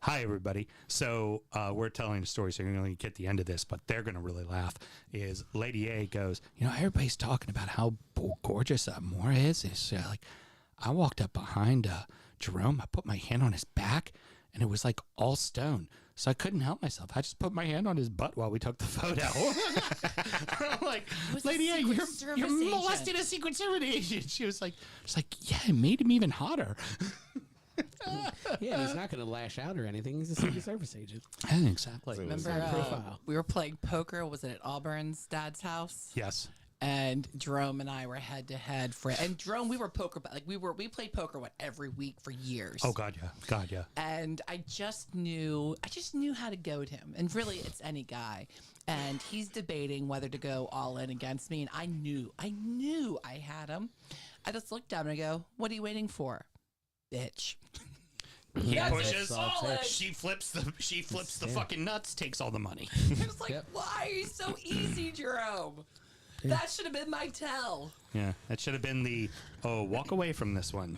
Hi, everybody. So we're telling a story, so you're going to get the end of this, but they're going to really laugh. Is Lady A goes, everybody's talking about how gorgeous Moore is. It's like, I walked up behind Jerome. I put my hand on his back, and it was like all stone. So I couldn't help myself. I just put my hand on his butt while we took the photo. I'm like, Lady A, you're molesting a Secret Service agent. She was like, yeah, it made him even hotter. Yeah, he's not going to lash out or anything. He's a Secret Service agent. Yeah, exactly. Remember, we were playing poker. Was it at Auburn's dad's house? Yes. And Jerome and I were head to head and Jerome, we were poker, we played poker every week for years. Oh God, yeah. And I just knew how to goad him. And really, it's any guy. And he's debating whether to go all in against me. And I knew I had him. I just looked at him and I go, "What are you waiting for, bitch?" He pushes. She flips the fucking nuts. Takes all the money. I was like, "Why are you so easy, Jerome?" That should have been my tell. Yeah, that should have been the, walk away from this one.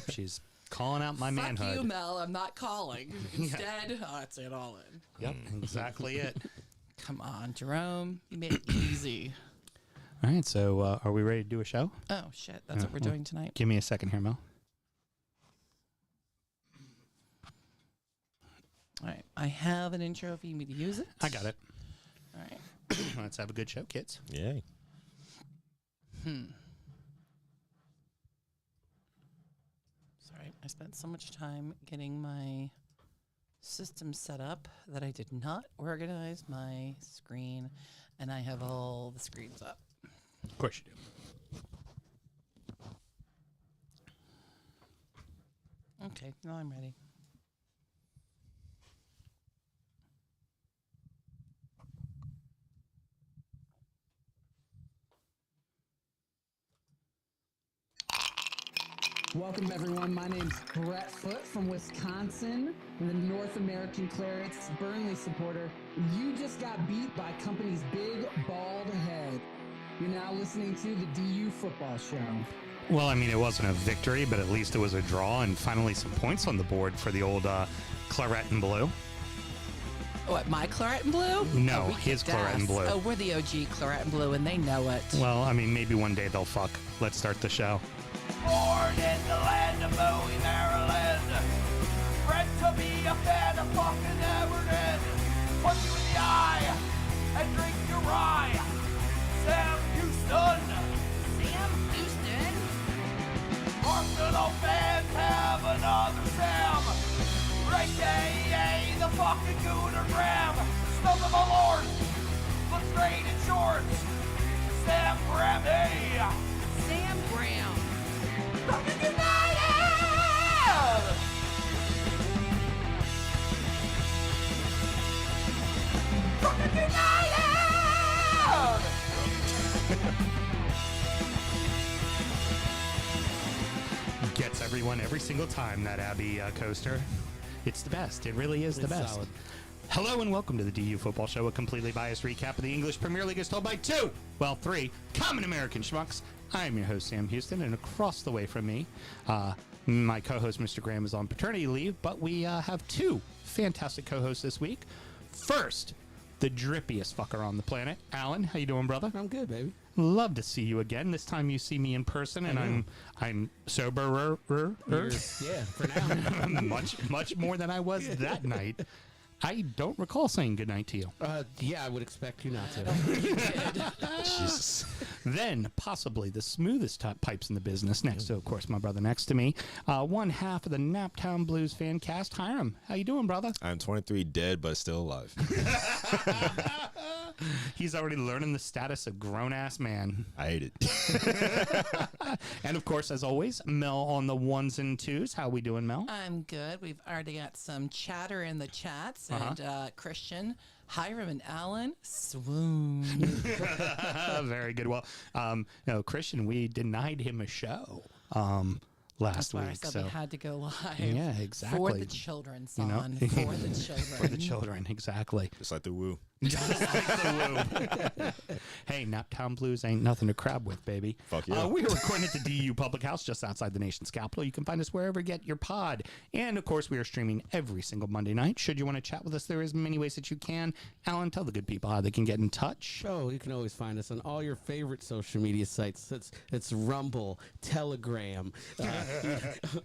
She's calling out my manhood. Fuck you, Mel. I'm not calling. Instead, it's it all in. Yep, exactly it. Come on, Jerome. You made it easy. All right, so are we ready to do a show? Oh, shit. That's what we're doing tonight. Give me a second here, Mel. All right. I have an intro if you need me to use it. I got it. All right. Let's have a good show, kids. Yay. Sorry, I spent so much time getting my system set up that I did not organize my screen, and I have all the screens up. Of course you do. Okay, now I'm ready. Welcome, everyone. My name's Brett Foote from Wisconsin. I'm the North American Clarets Burnley supporter. You just got beat by company's big, bald head. You're now listening to the DU Football Show. Well, I mean, it wasn't a victory, but at least it was a draw and finally some points on the board for the old Claret and Blue. What, my Claret and Blue? No, his Claret and Blue. Oh, we're the OG Claret and Blue, and they know it. Well, I mean, maybe one day they'll fuck. Let's start the show. Born in the land of Bowie, Maryland. Bred to be a fan of fucking Everton. Punch you in the eye and drink your rye. Sam Houston. Sam Houston? Arsenal fans have another Sam. AKA the fucking Gooner Graham. Snub of my lord. Look straight in shorts. Sam Graham, hey. Sam Graham. Drunkard United! Drunkard United! Gets everyone every single time, that Abbey coaster. It's the best. It really is the best. Solid. Hello and welcome to the DU Football Show, a completely biased recap of the English Premier League as told by three common American schmucks. I'm your host, Sam Houston, and across the way from me, my co-host, Mr. Graham, is on paternity leave, but we have two fantastic co-hosts this week. First, the drippiest fucker on the planet, Alan. How you doing, brother? I'm good, baby. Love to see you again. This time you see me in person, and I'm sober. Yeah, for now. much more than I was that night. I don't recall saying goodnight to you. Yeah, I would expect you not to. Jesus. Then, possibly the smoothest pipes in the business, next to, of course, my brother next to me, one half of the Naptown Blues fan cast, Hiram. How you doing, brother? I'm 23, dead, but still alive. He's already learning the status of grown-ass man. I hate it. And, of course, as always, Mel on the ones and twos. How we doing, Mel? I'm good. We've already got some chatter in the chats. And Christian, Hiram, and Alan, swoon. Very good. Well, Christian, we denied him a show last That's why I week. said So we had to go live. yeah, For exactly. the children, You know? son. For the children. For the children, exactly. Just like the woo. Just like the woo. Hey, Naptown Blues ain't nothing to crab with, baby. Fuck yeah. We are recording at the DU Public House just outside the nation's capital. You can find us wherever you get your pod. And, of course, we are streaming every single Monday night. Should you want to chat with us, there is many ways that you can. Alan, tell the good people how they can get in touch. Oh, you can always find us on all your favorite social media sites. It's Rumble, Telegram,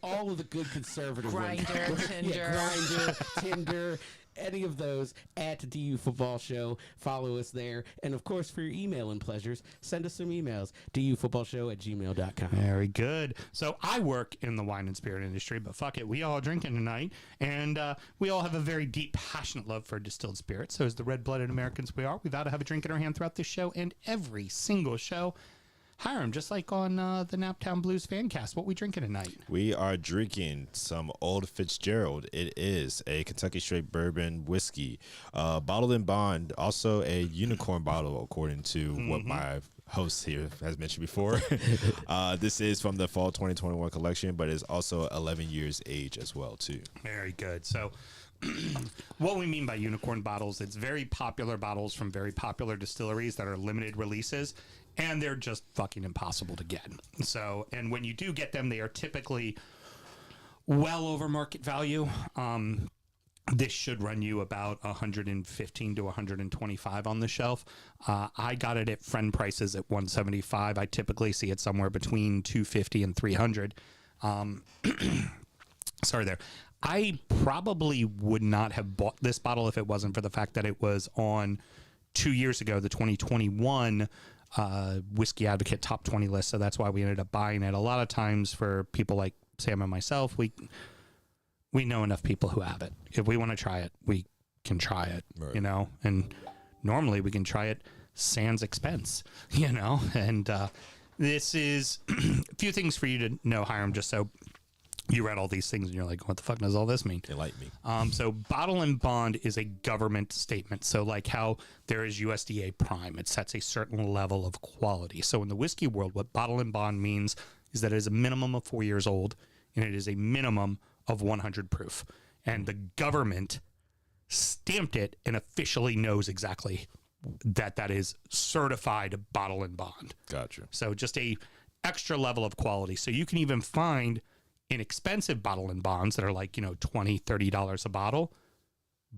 all of the good conservative ones. Grindr, Tinder. Yeah, Grindr, Tinder, any of those at DU Football Show. Follow us there. And, of course, for your emailing pleasures, send us some emails, dufootballshow@gmail.com. Very good. So I work in the wine and spirit industry, but fuck it. We all drinking tonight, and we all have a very deep, passionate love for distilled spirits. So as the red-blooded Americans we are, we vow to have a drink in our hand throughout this show and every single show. Hiram, just like on the Naptown Blues Fancast, what we drinking tonight? We are drinking some Old Fitzgerald. It is a Kentucky Straight Bourbon whiskey, bottled in bond, also a unicorn bottle, according to what my host here has mentioned before. This is from the fall 2021 collection, but it's also 11 years age as well, too. Very good. So what we mean by unicorn bottles, it's very popular bottles from very popular distilleries that are limited releases, and they're just fucking impossible to get. So, and when you do get them, they are typically well over market value. This should run you about 115 to 125 on the shelf. I got it at friend prices at 175. I typically see it somewhere between 250 and 300. Sorry there. I probably would not have bought this bottle if it wasn't for the fact that it was on 2 years ago, the 2021 Whiskey Advocate Top 20 list. So that's why we ended up buying it. A lot of times for people like Sam and myself, we know enough people who have it. If we want to try it, we can try it, Right. you know, and normally we can try it sans expense, you know, and this is a few things for you to know, Hiram, just so you read all these things and you're like, what the fuck does all this mean? Enlighten me. So bottle and bond is a government statement. So like how there is USDA prime, it sets a certain level of quality. So in the whiskey world, what bottle and bond means is that it is a minimum of 4 years old and it is a minimum of 100 proof. And the government stamped it and officially knows exactly that that is certified bottle and bond. Gotcha. So just a extra level of quality. So you can even find inexpensive bottle and bonds that are like, you know, $20, $30 a bottle.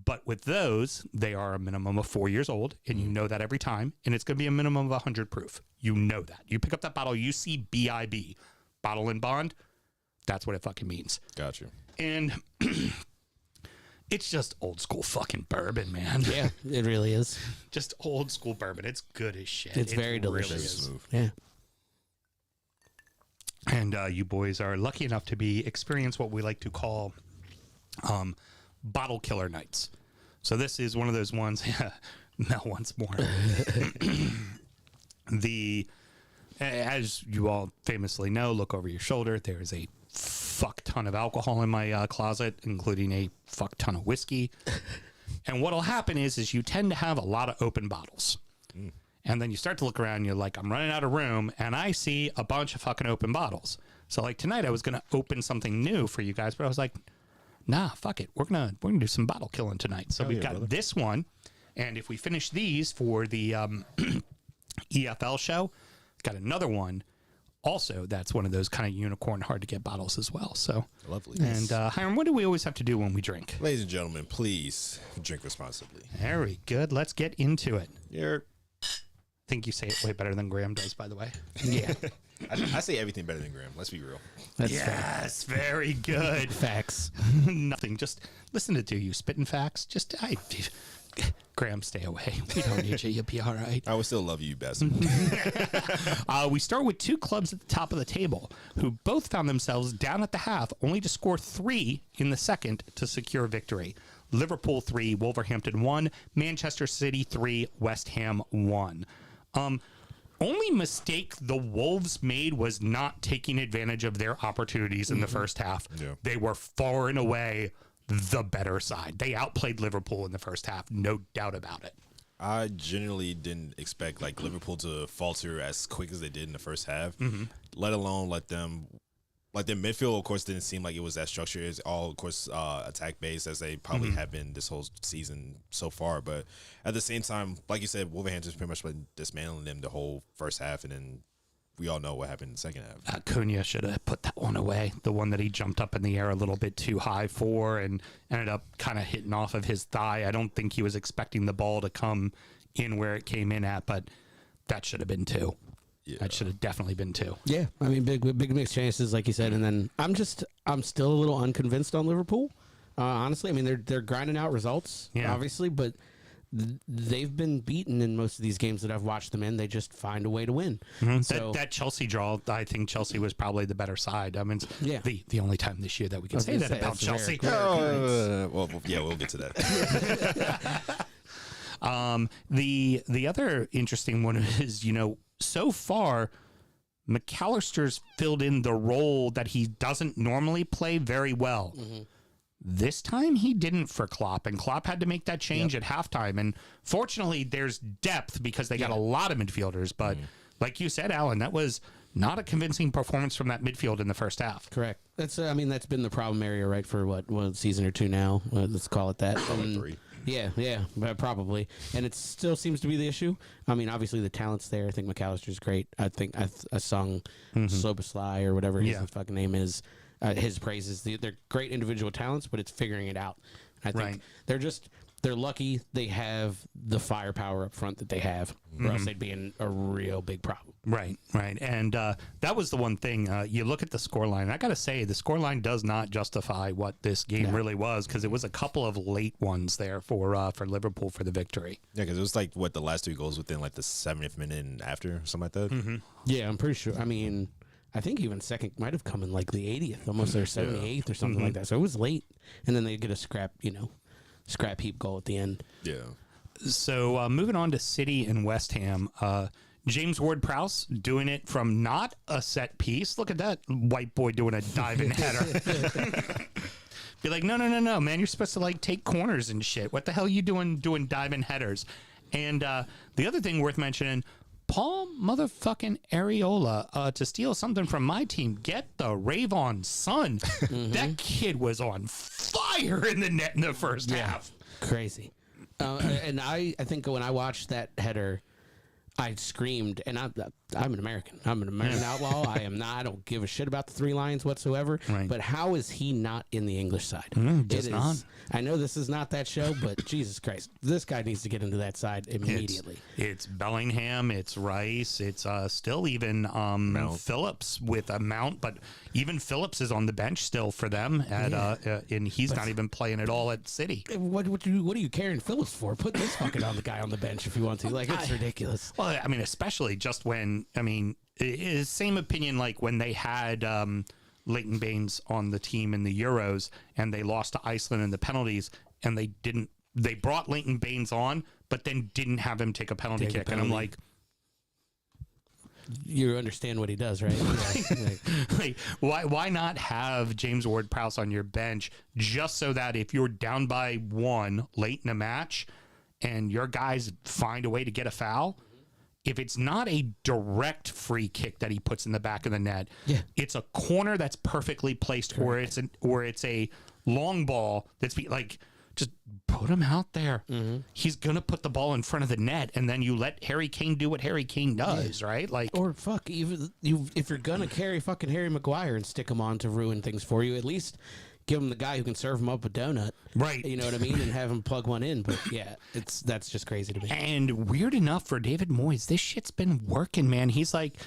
But with those, they are a minimum of 4 years old, and you know that every time, and it's going to be a minimum of 100 proof. You know that. You pick up that bottle, you see BIB, bottle and bond, that's what it fucking means. Gotcha. And it's just old school fucking bourbon, man. Yeah, it really is. Just old school bourbon. It's good as shit. It's very really delicious. is. Smooth. Yeah. And you boys are lucky enough to experience what we like to call bottle killer nights. So this is one of those ones. Mel once more. As you all famously know, look over your shoulder. There is a fuck ton of alcohol in my closet, including a fuck ton of whiskey. And what'll happen is you tend to have a lot of open bottles. And then you start to look around and you're like, I'm running out of room, and I see a bunch of fucking open bottles. So like tonight I was gonna open something new for you guys, but I was like, nah, fuck it. We're gonna do some bottle killing tonight. So Hell we've yeah, got brother. this one, and if we finish these for the EFL show, got another one. Also, that's one of those kind of unicorn hard to get bottles as well. So Lovely. And Hiram, what do we always have to do when we drink? Ladies and gentlemen, please drink responsibly. Very good. Let's get into it. You're, I think you say it way better than Graham does, by the way. Yeah. I say everything better than Graham. Let's be real. That's Yes, very good. facts. Nothing. Just listen to you spitting facts. Graham, stay away. We don't need you. You'll be all right. I would still love you, bastard. We start with two clubs at the top of the table who both found themselves down at the half, only to score 3 in the second to secure victory. Liverpool 3, Wolverhampton 1, Manchester City 3, West Ham 1. Only mistake the Wolves made was not taking advantage of their opportunities in the first half. Yeah. They were far and away the better side. They outplayed Liverpool in the first half, no doubt about it. I genuinely didn't expect like Liverpool to falter as quick as they did in the first half, let alone let them like the midfield, of course, didn't seem like it was that structured. It's all, of course, attack based as they probably have been this whole season so far. But at the same time, like you said, Wolverhampton's pretty much been dismantling them the whole first half, and then we all know what happened in the second half. Acuna should have put that one away. The one that he jumped up in the air a little bit too high for and ended up kind of hitting off of his thigh. I don't think he was expecting the ball to come in where it came in at, but that should have been 2. Yeah. That should have definitely been 2. Yeah, I mean, big mixed chances, like you said, and then I'm still a little unconvinced on Liverpool. Honestly, I mean, they're grinding out results, obviously, but they've been beaten in most of these games that I've watched them in. They just find a way to win. So, that Chelsea draw, I think Chelsea was probably the better side. I mean, it's the only time this year that we can say that about Chelsea. Well, yeah, we'll get to that. The other interesting one is, so far, McAllister's filled in the role that he doesn't normally play very well. This time he didn't for Klopp, and Klopp had to make that change at halftime. And fortunately, there's depth because they got a lot of midfielders. But like you said, Alan, that was not a convincing performance from that midfield in the first half. Correct. That's that's been the problem area, right, for one season or two now. Let's call it that. 3. Yeah, probably. And it still seems to be the issue. I mean, obviously the talent's there. I think McAllister's great. I think I sung Sloboslai or whatever his fucking name is. His praises. They're great individual talents, but it's figuring it out. I think they're lucky they have the firepower up front that they have, or else they'd be in a real big problem. Right. And that was the one thing. You look at the scoreline. I got to say, the scoreline does not justify what this game really was, because it was a couple of late ones there for Liverpool for the victory. Yeah, because it was like, the last 2 goals within like the 70th minute and after, something like that. Yeah, I'm pretty sure. I mean, I think even second might have come in like the 80th, almost their 78th or something like that. So it was late. And then they get a scrap heap goal at the end. Yeah. So moving on to City and West Ham, James Ward-Prowse doing it from not a set piece. Look at that white boy doing a diving header. Be like, no, man, you're supposed to like take corners and shit. What the hell are you doing diving headers? And the other thing worth mentioning, Paul motherfucking Areola to steal something from my team. Get the rave on, son. That kid was on fire in the net in the first half. Crazy. And I think when I watched that header, I screamed, and I'm an American. I'm an American outlaw. I don't give a shit about the 3 Lions whatsoever. Right. But how is he not in the English side? Just not. I know this is not that show, but Jesus Christ, this guy needs to get into that side immediately. It's Bellingham, it's Rice, it's still even Phillips with a Mount, but even Phillips is on the bench still for them, and he's not even playing at all at City. What are you carrying Phillips for? Put this fucking on the guy on the bench if you want to. Like, it's ridiculous. Well, I mean, especially just when, same opinion like when they had Leighton Baines on the team in the Euros and they lost to Iceland in the penalties, and they brought Leighton Baines on, but then didn't have him take a penalty kick. And I'm like, you understand what he does, right? like, why not have James Ward-Prowse on your bench just so that if you're down by 1 late in a match and your guys find a way to get a foul, if it's not a direct free kick that he puts in the back of the net, it's a corner that's perfectly placed, or it's a long ball that's just put him out there. He's gonna put the ball in front of the net, and then you let Harry Kane do what Harry Kane does, right? Like, or even if you're gonna carry fucking Harry Maguire and stick him on to ruin things for you, at least give him the guy who can serve him up a donut, right? You know what I mean, and have him plug one in. But yeah, that's just crazy to me. And weird enough for David Moyes, this shit's been working, man. He's like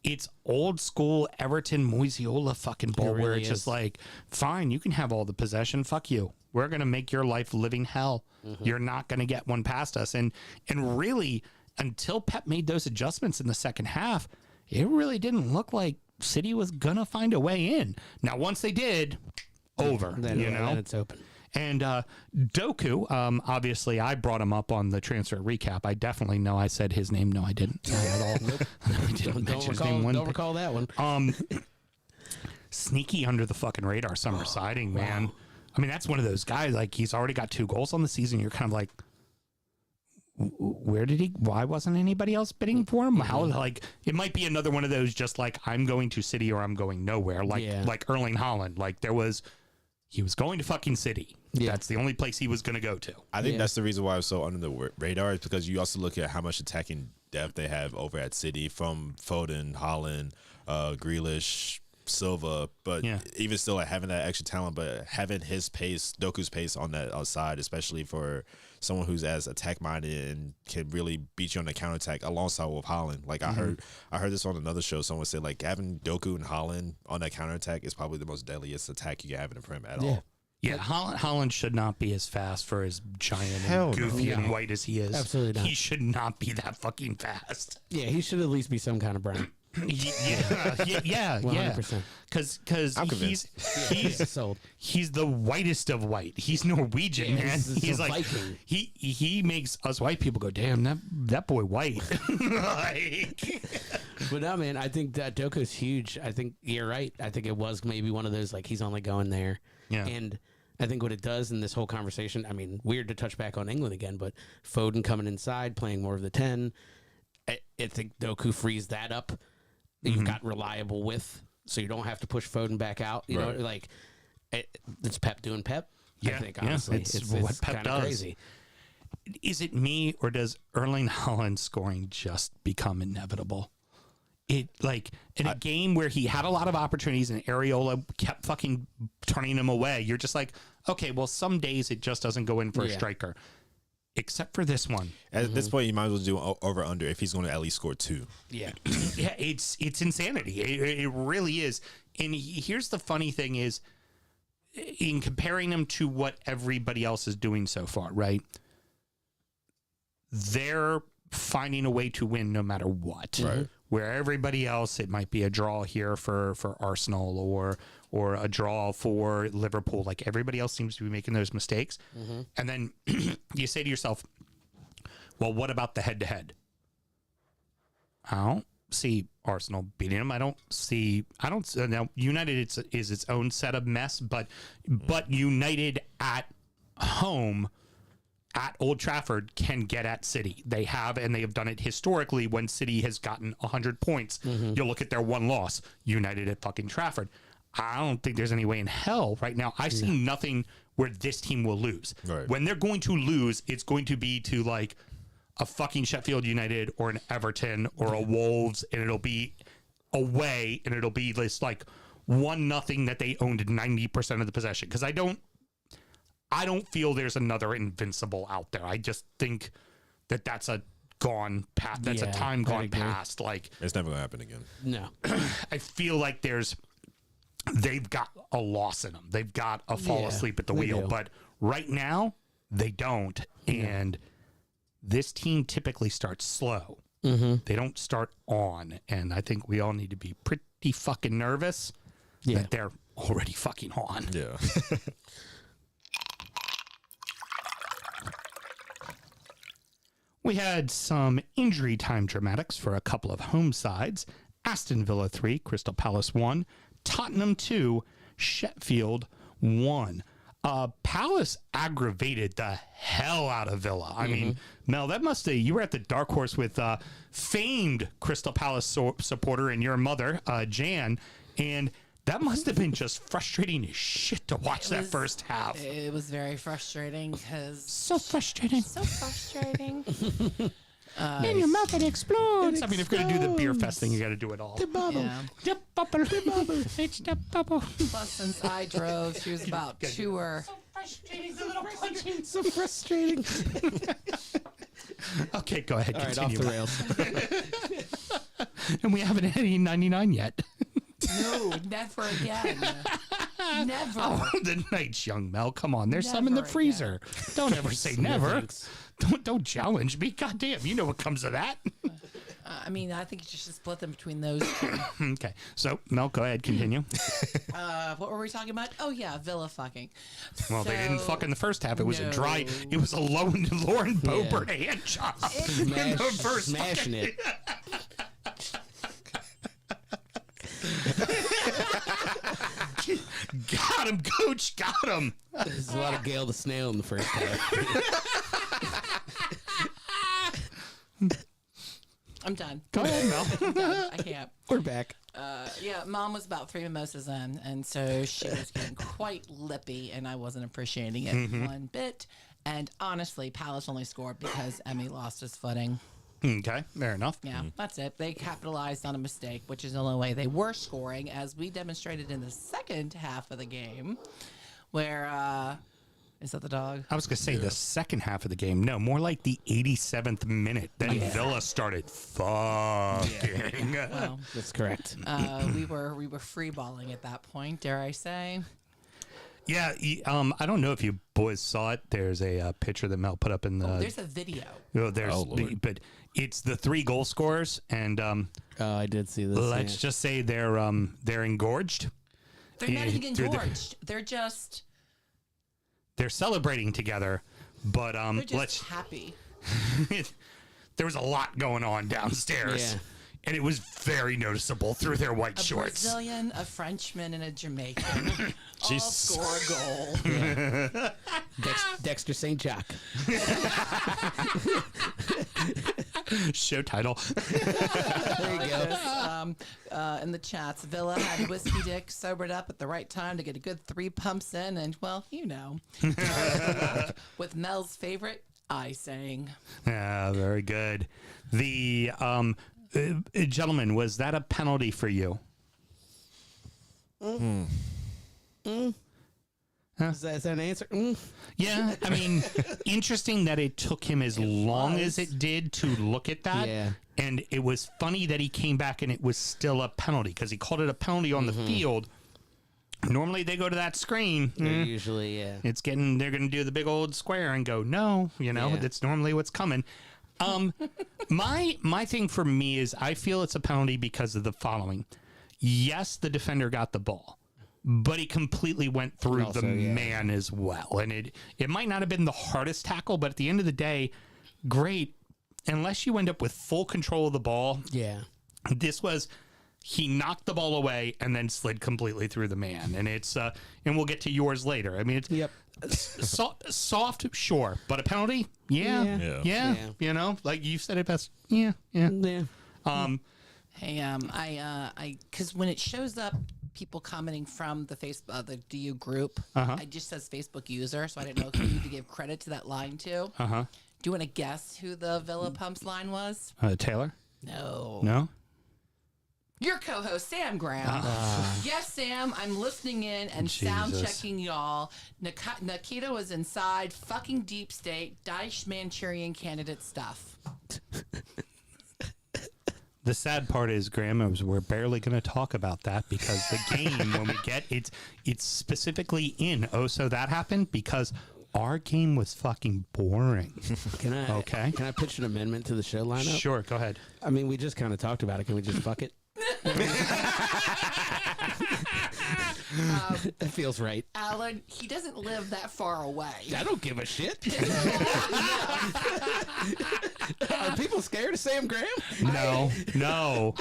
it's old school Everton Moiseola fucking ball, where it's just like, fine, you can have all the possession, fuck you. We're gonna make your life living hell. You're not gonna get one past us. And really, until Pep made those adjustments in the second half, it really didn't look like City was gonna find a way in. Now, once they did, over. Then it's open. And Doku, obviously, I brought him up on the transfer recap. I definitely know I said his name. No, I didn't at all. Nope. I didn't mention his name. Don't recall that one. Sneaky under the fucking radar summer signing, man. I mean, that's one of those guys, like, he's already got 2 goals on the season. You're kind of like, where did he? Why wasn't anybody else bidding for him? How like it might be another one of those just like I'm going to City or I'm going nowhere. Like Erling Haaland. Like he was going to fucking City. Yeah. That's the only place he was going to go to. I think that's the reason why it's so under the radar is because you also look at how much attacking depth they have over at City from Foden, Haaland, Grealish, Silva, but even still like having that extra talent, but having his pace, Doku's pace on that outside, especially for someone who's as attack minded and can really beat you on the counterattack alongside with Haaland. Like I heard this on another show. Someone said like having Doku and Haaland on that counterattack is probably the most deadliest attack you can have in the Prem at all. Yeah, Haaland should not be as fast for as giant and goofy and white as he is. Absolutely not. He should not be that fucking fast. Yeah, he should at least be some kind of brown. Yeah, 100%. Because sold. He's the whitest of white. He's Norwegian, man. He's like Viking. he makes us white people go, damn, that boy white. But no, man, I think that Doku's huge. I think you're right. I think it was maybe one of those like he's only going there. Yeah. And I think what it does in this whole conversation, I mean, weird to touch back on England again, but Foden coming inside, playing more of the 10. I think Doku frees that up. You've got reliable width, so you don't have to push Foden back out. You know, like it's Pep doing Pep. Yeah, I think honestly, it's what Pep does. Crazy. Is it me or does Erling Haaland scoring just become inevitable? It like in a game where he had a lot of opportunities and Areola kept fucking turning him away. You're just like, okay, well, some days it just doesn't go in for a striker. Except for this one. At this point, you might as well do over under if he's going to at least score 2. Yeah, yeah, it's insanity. It really is. And here's the funny thing is, in comparing him to what everybody else is doing so far, right? They're finding a way to win no matter what. Right. Where everybody else, it might be a draw here for Arsenal or a draw for Liverpool. Like everybody else seems to be making those mistakes. And then you say to yourself, well, what about the head-to-head? I don't see Arsenal beating them. I don't now United is its own set of mess, but United at home at Old Trafford can get at City. They have, and they have done it historically when City has gotten 100 points. You'll look at their one loss, United at fucking Trafford. I don't think there's any way in hell right now. I see nothing where this team will lose. Right. When they're going to lose, it's going to be to like a fucking Sheffield United or an Everton or a Wolves, and it'll be away, and it'll be this like 1-0 that they owned 90% of the possession. Because I don't feel there's another invincible out there. I just think that's a gone past. That's a time gone past. Like it's never going to happen again. No. I feel like they've got a loss in them. They've got a fall asleep at the wheel. Do. But right now, they don't. And this team typically starts slow. They don't start on. And I think we all need to be pretty fucking nervous that they're already fucking on. Yeah. We had some injury time dramatics for a couple of home sides. Aston Villa 3, Crystal Palace 1, Tottenham 2, Sheffield 1. Palace aggravated the hell out of Villa. I mean, Mel, that must have, you were at the Dark Horse with famed Crystal Palace supporter and your mother, Jan, and that must have been just frustrating as shit to watch that first half. It was very frustrating because... So frustrating. So frustrating. In your mouth it explodes. I mean, if you're going to do the beer fest thing, you got to do it all. The bubble. Yeah. The bubble. It's the bubble. Plus, since I drove, she was about 2 or... Frustrating, the little punching. So frustrating. Okay, go ahead. All right, Continue. off the rails. And we haven't had any 99 yet. No, never again. Never. Oh, the night's young Mel. Come on, there's some in the Never freezer. Don't ever say never. thanks. Don't challenge me. Goddamn, you know what comes of that. I mean, I think you should split them between those two. Okay, so Mel, go ahead, continue. What were we talking about? Oh yeah, Villa fucking. Well, they didn't fuck in the first half. It was a No. dry. It was a Lauren Boebert hand job in the first. Smashing it. Got him, coach. Got him. There's a lot of Gale the Snail in the first half. I'm done. Go ahead, Mel. I'm done. I can't. We're back. Yeah, Mom was about 3 mimosas in, and so she was getting quite lippy, and I wasn't appreciating it one bit. And honestly, Palace only scored because Emmy lost his footing. Okay, fair enough. Yeah, that's it. They capitalized on a mistake, which is the only way they were scoring, as we demonstrated in the second half of the game, where is that the dog? I was going to say the second half of the game. No, more like the 87th minute. Then Villa started fucking. Well, That's correct. we were free balling at that point. Dare I say? Yeah, I don't know if you boys saw it. There's a picture that Mel put up in the. There's a video. But it's the 3 goal scorers, and I did see this. let's just say they're engorged. They're not even through the- engorged. They're celebrating together, but They're just let's. happy. There was a lot going on downstairs, Yeah. and it was very noticeable through their white A shorts. Brazilian, a Frenchman, and a Jamaican all Jesus. score a goal. Dexter St. Jack. Show title. There you go. In the chats, Villa had Whiskey Dick sobered up at the right time to get a good 3 pumps in, and well, you know, with Mel's favorite, I sang. Yeah, very good. The gentlemen, was that a penalty for you? Is that an answer? Yeah, I mean, interesting that it took him as long as it did to look at that. Yeah. And it was funny that he came back and it was still a penalty because he called it a penalty on the field. Normally they go to that screen. They're usually, yeah. They're going to do the big old square and go, no, Yeah. that's normally what's coming. My thing for me is I feel it's a penalty because of the following. Yes, the defender got the ball, but he completely went through Also, the yeah. man as well. And it might not have been the hardest tackle, but at the end of the day, great. Unless you end up with full control of the ball, Yeah. this was he knocked the ball away and then slid completely through the man. And it's and we'll get to yours later. I mean, it's Yep. soft, sure, but a penalty, yeah. Yeah. You know, like you said it best. Yeah. Yeah. Hey, because when it shows up, people commenting from the Facebook, the DU group, it just says Facebook user, so I didn't know who to give credit to that line to. Do you want to guess who the Villa Pumps line was? Taylor? No. No. Your co-host, Sam Graham. Yes, Sam, I'm listening in and sound Jesus. checking y'all. Nikita was inside fucking deep state, Daesh Manchurian candidate stuff. The sad part is, Graham, is we're barely going to talk about that because the game, when we get it's specifically in So That Happened because our game was fucking boring. Can I Can I pitch an amendment to the show lineup? Sure, go ahead. I mean, we just kind of talked about it. Can we just fuck it? That feels right. Alan, he doesn't live that far away. I don't give a shit. Are people scared of Sam Graham? No.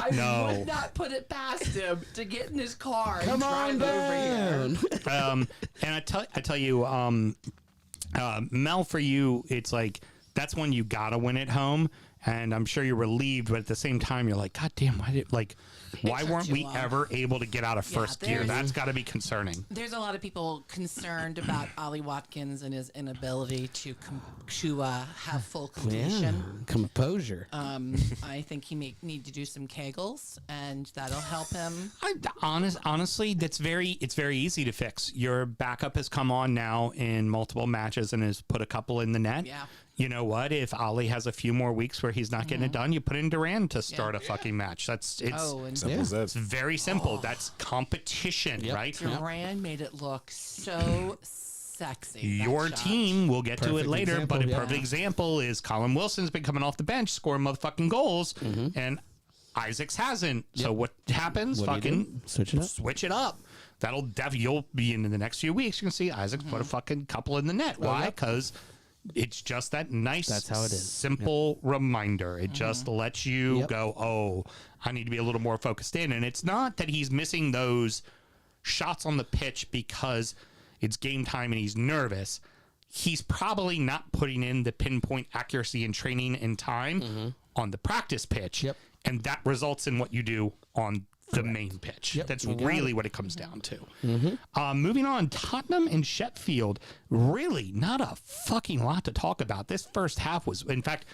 I would not put it past him to get in his car Come and on drive over here. down. And I tell you, Mel, for you, it's like that's when you gotta win at home, and I'm sure you're relieved, but at the same time, you're like, God damn, why took weren't too we long. ever able to get out of first gear? there's- That's got to be concerning. There's a lot of people concerned about Ollie Watkins and his inability to have full completion. Yeah, composure. I think he may need to do some kegels, and that'll help him. Honestly, it's very easy to fix. Your backup has come on now in multiple matches and has put a couple in the net. Yeah. You know what? If Ollie has a few more weeks where he's not getting it done, you put in Duran to start a fucking match. It's Simple as it's that. very simple. That's competition, right? Duran made it look so sexy. that Your shot. team, we'll get to it Perfect later, example, but a yeah. perfect example is Colin Wilson's been coming off the bench, scoring motherfucking goals, and Isaacs hasn't. So what happens? What do you Fucking do? Switch it up. That'll you'll be in the next few weeks. You can see Isaacs put a fucking couple in the net. Why? yep. Because it's just that nice, That's how it is. simple reminder. It just lets you Yep. go, oh, I need to be a little more focused in. And it's not that he's missing those shots on the pitch because it's game time and he's nervous. he's probably not putting in the pinpoint accuracy and training and time on the practice pitch. Yep. And that results in what you do on the main pitch. Yep, That's you got really what it comes down to. Moving on, Tottenham and Sheffield, really not a fucking lot to talk about. This first half was, in fact,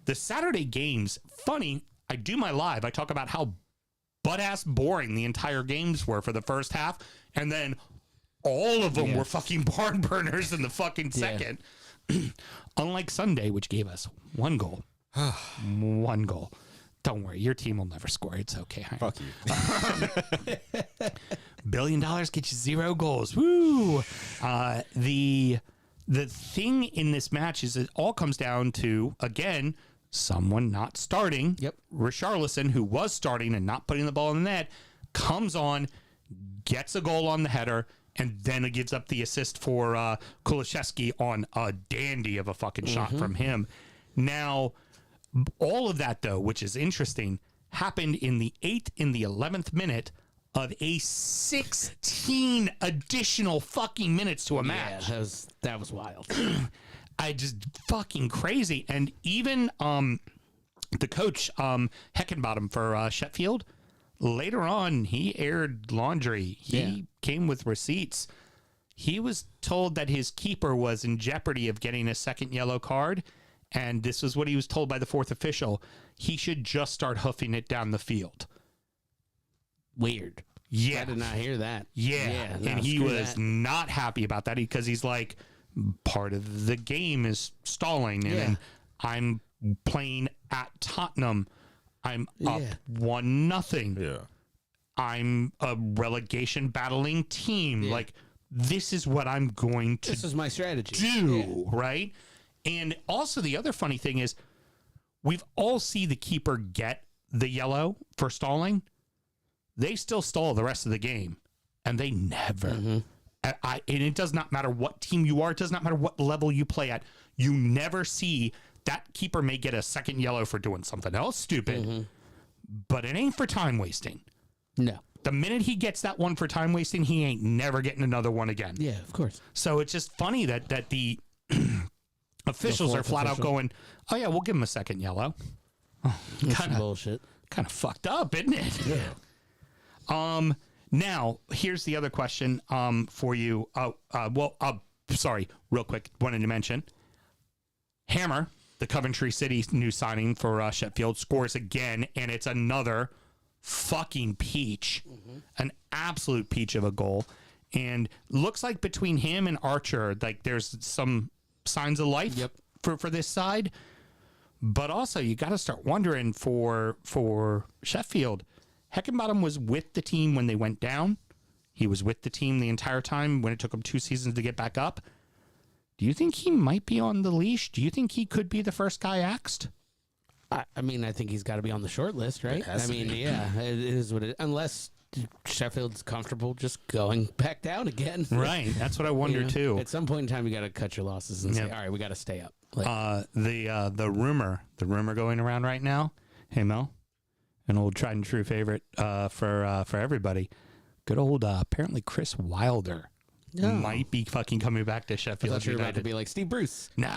the Saturday games, funny, I do my live, I talk about how butt-ass boring the entire games were for the first half, and then all of them were fucking barn burners in the fucking second. Unlike Sunday, which gave us one goal. One goal. Don't worry, your team will never score. It's okay. Fuck you. $1 billion gets you 0 goals. Woo! The thing in this match is it all comes down to, again, someone not starting. Yep. Richarlison, who was starting and not putting the ball in the net, comes on, gets a goal on the header, and then it gives up the assist for Kulusevski on a dandy of a fucking shot from him. Now, all of that, though, which is interesting, happened in the 8th and the 11th minute of a 16 additional fucking minutes to a match. Yeah, that was wild. I just fucking crazy. And even the coach, Heckenbottom for Sheffield, later on, he aired laundry. He came with receipts. He was told that his keeper was in jeopardy of getting a second yellow card. And this was what he was told by the fourth official. He should just start hoofing it down the field. Weird. Yeah. I did not hear that. Yeah. No, and he screw was that. not happy about that because he's like, part of the game is stalling. And I'm playing at Tottenham. I'm up 1-0. Yeah. I'm a relegation battling team. Like, this is what I'm going to This is my strategy. do, right? And also the other funny thing is we've all seen the keeper get the yellow for stalling. They still stall the rest of the game, and they never. And it does not matter what team you are. It does not matter what level you play at. You never see that keeper may get a second yellow for doing something else stupid, but it ain't for time wasting. No. The minute he gets that one for time wasting, he ain't never getting another one again. Yeah, of course. So it's just funny that the officials are flat out going, oh, yeah, we'll give him a second yellow. Kind of bullshit. Kind of fucked up, isn't it? Yeah. Now, here's the other question for you. Sorry, real quick, wanted to mention. Hammer, the Coventry City new signing for Sheffield, scores again, and it's another fucking peach. An absolute peach of a goal. And looks like between him and Archer, like there's some signs of life for this side. But also, you got to start wondering for Sheffield. Heckenbottom was with the team when they went down. He was with the team the entire time when it took him 2 seasons to get back up. Do you think he might be on the leash? Do you think he could be the first guy axed? I mean, I think he's got to be on the short list, right? I mean, yeah, it is what it. Unless Sheffield's comfortable just going back down again, Right. That's what I wonder too. At some point in time, you got to cut your losses and say, all right, we got to stay up. Like, The rumor going around right now. Hey Mel, an old tried and true favorite for everybody. Good old apparently Chris Wilder might be fucking coming back to I Sheffield thought you were about to United. be like Steve Bruce. Nah.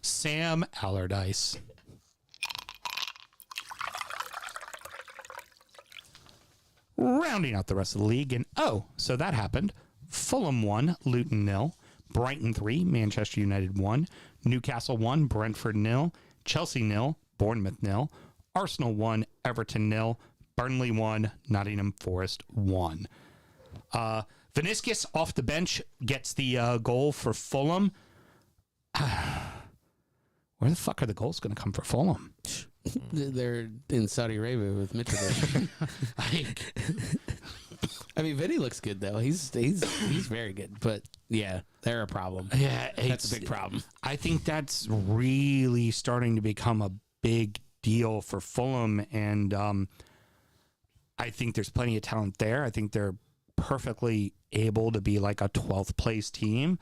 Sam Allardyce. Rounding out the rest of the league, and so that happened. Fulham 1, Luton 0, Brighton 3, Manchester United 1, Newcastle 1, Brentford 0, Chelsea 0, Bournemouth 0, Arsenal 1, Everton 0, Burnley 1, Nottingham Forest 1. Vinicius off the bench gets the goal for Fulham. Where the fuck are the goals going to come for Fulham? They're in Saudi Arabia with Mitrovic. I mean, Vinny looks good though. He's very good, but yeah, they're a problem. Yeah, That's a big problem. I think that's really starting to become a big deal for Fulham, and I think there's plenty of talent there. I think they're perfectly able to be like a 12th place team,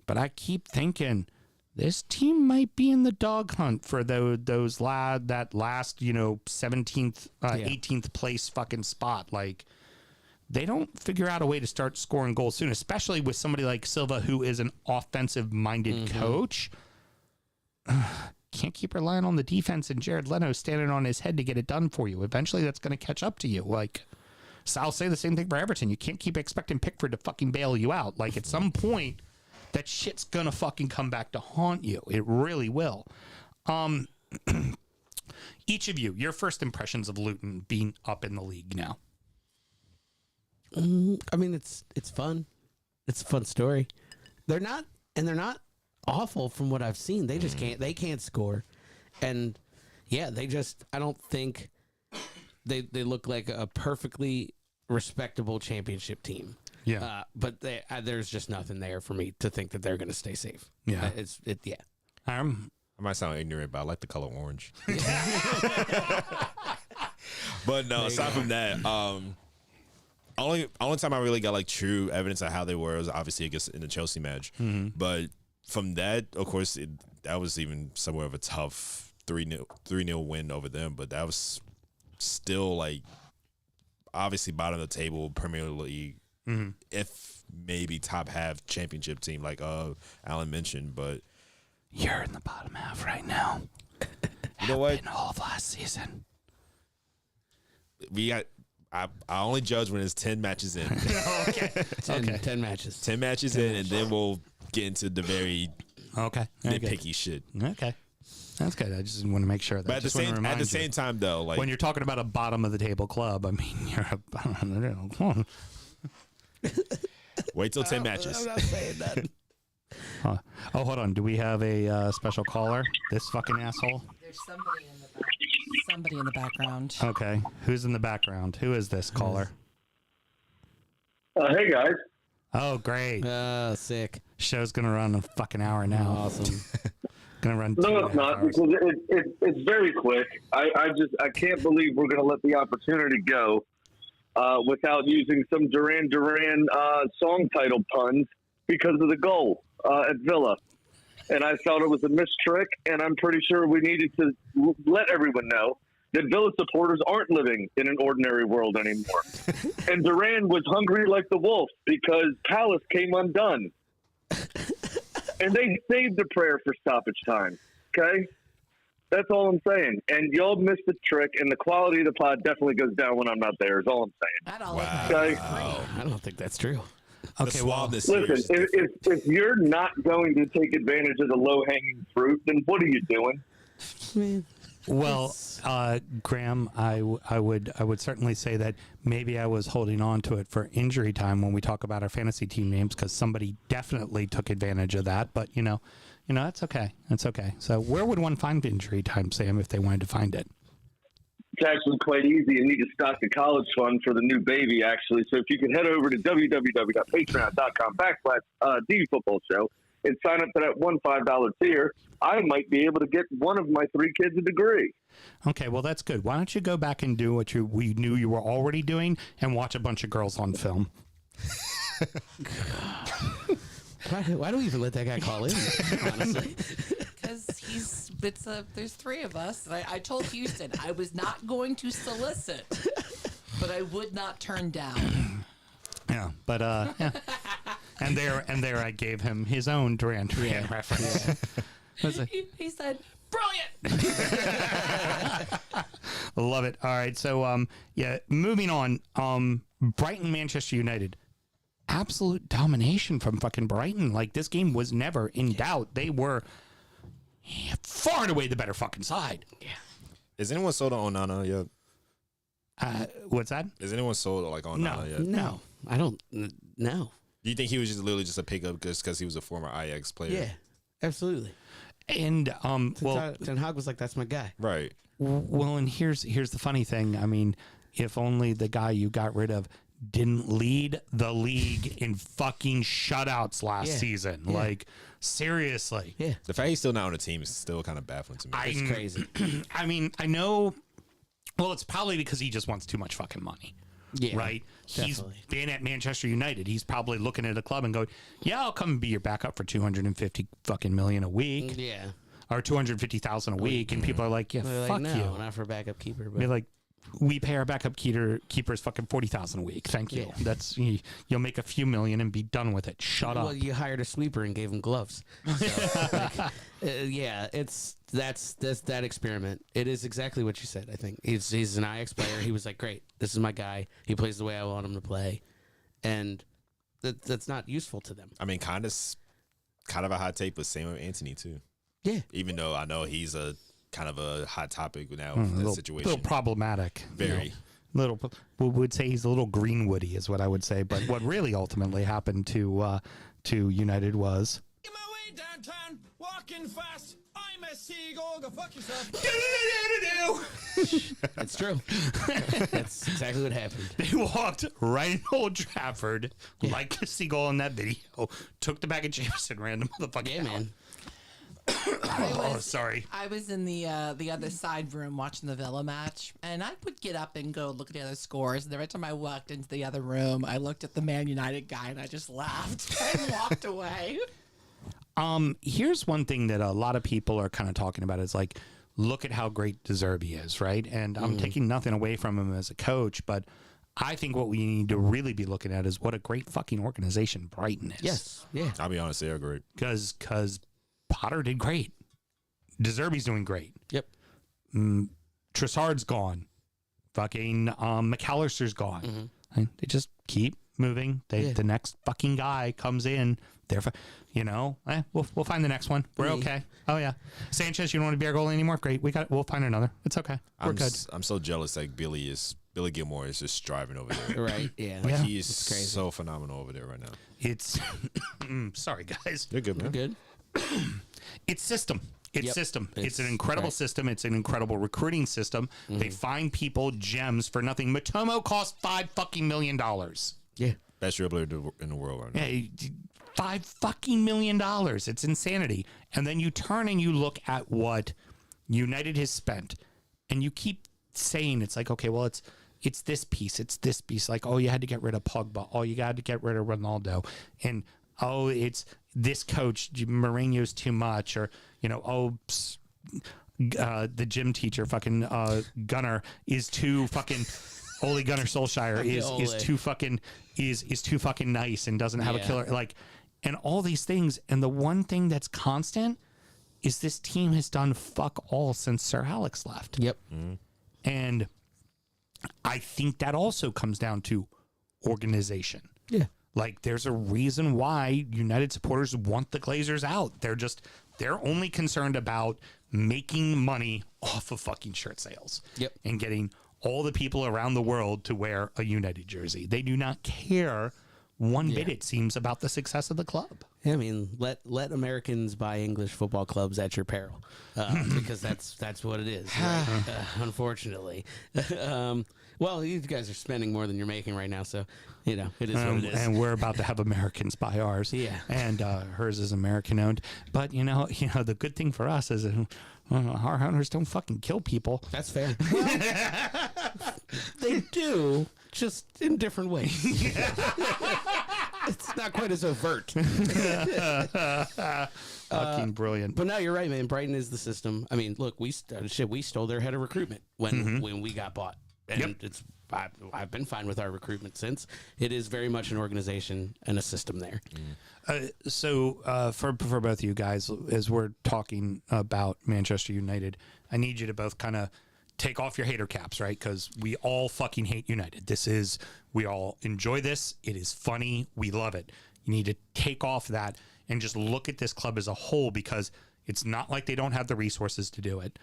but I keep thinking this team might be in the dog hunt for that last 17th 18th place fucking spot. Like they don't figure out a way to start scoring goals soon, especially with somebody like Silva, who is an offensive-minded coach. Can't keep relying on the defense and Jared Leto standing on his head to get it done for you. Eventually, that's going to catch up to you. Like, so I'll say the same thing for Everton. You can't keep expecting Pickford to fucking bail you out. Like, at some point, that shit's going to fucking come back to haunt you. It really will. Each of you, your first impressions of Luton being up in the league now. I mean, it's fun. It's a fun story. They're not awful from what I've seen. They just can't score. And yeah, I don't think they look like a perfectly respectable championship team. Yeah. But there's just nothing there for me to think that they're going to stay safe. Yeah. Yeah. I might sound ignorant, but I like the color orange. But no, aside from that, only time I really got like true evidence of how they were was obviously against in the Chelsea match. But from that, of course, that was even somewhat of a tough 3-0 win over them. But that was still like obviously bottom of the table Premier League, if maybe top half championship team like Alan mentioned. But you're in the bottom half right now. You know what? Been all of last season. We got. I only judge when it's 10 matches in. Okay. 10 matches. 10 matches in, and then we'll get into the very nitpicky shit. Okay. That's good. I just want to make sure that. But at the same time, though, like when you're talking about a bottom of the table club, I mean, you're a bottom of the table. Wait till 10 matches. I'm not saying that. Oh, hold on. Do we have a special caller? This fucking asshole? There's somebody in the background. Okay. Who's in the background? Who is this caller? Hey, guys. Oh, great. Sick. Show's going to run a fucking hour now. Awesome. Going to run No, it's not, because it's very quick. I can't believe we're going to let the opportunity go without using some Duran Duran song title puns because of the goal at Villa. And I felt it was a missed trick, and I'm pretty sure we needed to let everyone know that Villa supporters aren't living in an ordinary world anymore. And Duran was hungry like the wolf because Palace came undone. And they saved the prayer for stoppage time, okay? That's all I'm saying. And y'all missed the trick, and the quality of the pod definitely goes down when I'm not there, is all I'm saying. Okay? I don't think that's true. Okay, well, listen, if you're not going to take advantage of the low-hanging fruit, then what are you doing? Well, Graham, I would certainly say that maybe I was holding on to it for injury time when we talk about our fantasy team names, because somebody definitely took advantage of that. But you know, that's okay. That's okay. So where would one find injury time, Sam, if they wanted to find it? It's actually quite easy. You need to stock the college fund for the new baby, actually. So if you could head over to www.patreon.com/DFootballShow and sign up for that $5 tier, I might be able to get one of my 3 kids a degree. Okay, well, that's good. Why don't you go back and do what we knew you were already doing and watch a bunch of girls on film? Why do we even let that guy call in, honestly? Because there's 3 of us. And I told Houston I was not going to solicit, but I would not turn down. Yeah, but yeah. And there I gave him his own Duran Duran reference. Yeah. He said, "Brilliant." Love it. All right, so moving on. Brighton, Manchester United. Absolute domination from fucking Brighton. Like, this game was never in doubt. They were far and away the better fucking side. Yeah. Is anyone sold on Onana yet? What's that? Is anyone sold like Onana yet? No, I don't. No. Do you think he was just literally just a pickup just because he was a former Ajax player? Yeah, absolutely. And Ten Hag was like, "That's my guy." Right. Well, and here's the funny thing. I mean, if only the guy you got rid of didn't lead the league in fucking shutouts last season. Yeah. Like, seriously. Yeah. The fact he's still not on the team is still kind of baffling to me. It's crazy. I mean, I know. Well, it's probably because he just wants too much fucking money. Yeah. Right? Definitely. He's been at Manchester United. He's probably looking at a club and going, "Yeah, I'll come and be your backup for 250 fucking million a week." Yeah. Or 250,000 a week. And people are like, "Yeah, fuck no, you." Not for a backup keeper. But Be like, we pay our backup keepers fucking $40,000 a week. Thank you. Yeah. That's you'll make a few million and be done with it. Shut up. Well, you hired a sweeper and gave him gloves. So, yeah, that's that experiment. It is exactly what you said. I think he's an IX player. He was like, great, this is my guy. He plays the way I want him to play, and that's not useful to them. I mean, kind of a hot take, but same with Anthony too. Yeah, Even though I know he's a kind of a hot topic now with that situation. Little problematic. Very. Little, we would say he's a little Greenwoody, is what I would say. But what really ultimately happened to United was. Get my way downtown, walking fast. I'm a seagull, go fuck yourself. that's true. That's exactly what happened. They walked right in Old Trafford like a seagull in that video. Took the bag of Jameson, ran the motherfucker. Yeah, man. Oh, sorry. I was in the other side room watching the Villa match, and I would get up and go look at the other scores. And every time I walked into the other room, I looked at the Man United guy and I just laughed and walked away. Here's one thing that a lot of people are kind of talking about is like, look at how great De Zerbi is, right? And I'm taking nothing away from him as a coach, but I think what we need to really be looking at is what a great fucking organization Brighton is. Yes. Yeah. I'll be honest, they're great. Because Potter did great. De Zerbi's doing great. Yep. Trossard's gone. Fucking McAllister's gone. And they just keep moving. The next fucking guy comes in. They're, we'll find the next one. We're okay. Oh yeah, Sanchez, you don't want to be our goalie anymore? Great, we'll find another. It's okay. We're good. I'm so jealous. Like Billy Gilmore is just striving over there. Right. Yeah. Like he is so phenomenal over there right now. It's sorry guys. They're good, man. Good. It's system. It's Yep. system. It's It's an incredible right. system. It's an incredible recruiting system. They find people gems for nothing. Matomo cost $5 million. Yeah. Best dribbler in the world right now. Yeah, $5 million. It's insanity. And then you turn and you look at what United has spent, and you keep saying it's like, okay, well, it's this piece, it's this piece. Like, oh, you had to get rid of Pogba. Oh, you got to get rid of Ronaldo, and oh, it's this coach Mourinho's too much, or the gym teacher fucking Gunner is too fucking. Ole Gunnar Solskjaer is too fucking nice and doesn't have a killer, like, and all these things. And the one thing that's constant is this team has done fuck all since Sir Alex left. Yep. And I think that also comes down to organization. Yeah. Like, there's a reason why United supporters want the Glazers out. They're only concerned about making money off of fucking shirt sales. Yep. And getting all the people around the world to wear a United jersey. They do not care one bit, it seems, about the success of the club. I mean, let Americans buy English football clubs at your peril, because that's what it is. Right? Unfortunately, well, you guys are spending more than you're making right now, so it is what it is. And we're about to have Americans buy ours. Yeah. And hers is American owned. But the good thing for us is our hunters don't fucking kill people. That's fair. Well, they do, just in different ways. It's not quite as overt. Fucking brilliant. But no, you're right, man. Brighton is the system. I mean, look, we stole their head of recruitment when we got bought, and I've been fine with our recruitment since. It is very much an organization and a system there. So for both of you guys, as we're talking about Manchester United, I need you to both kind of take off your hater caps, right? Because we all fucking hate United. We all enjoy this. It is funny. We love it. You need to take off that and just look at this club as a whole, because it's not like they don't have the resources to do it,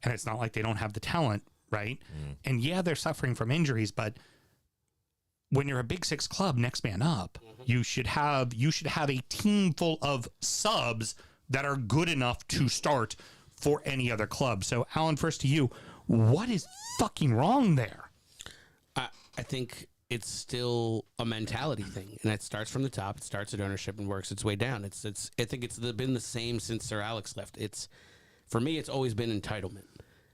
and it's not like they don't have the talent, right? And yeah, they're suffering from injuries, but when you're a Big Six club, next man up, you should have a team full of subs that are good enough to start for any other club. So, Alan, first to you, what is fucking wrong there? I think it's still a mentality thing, and it starts from the top. It starts at ownership and works its way down. I think it's been the same since Sir Alex left. For me, it's always been entitlement.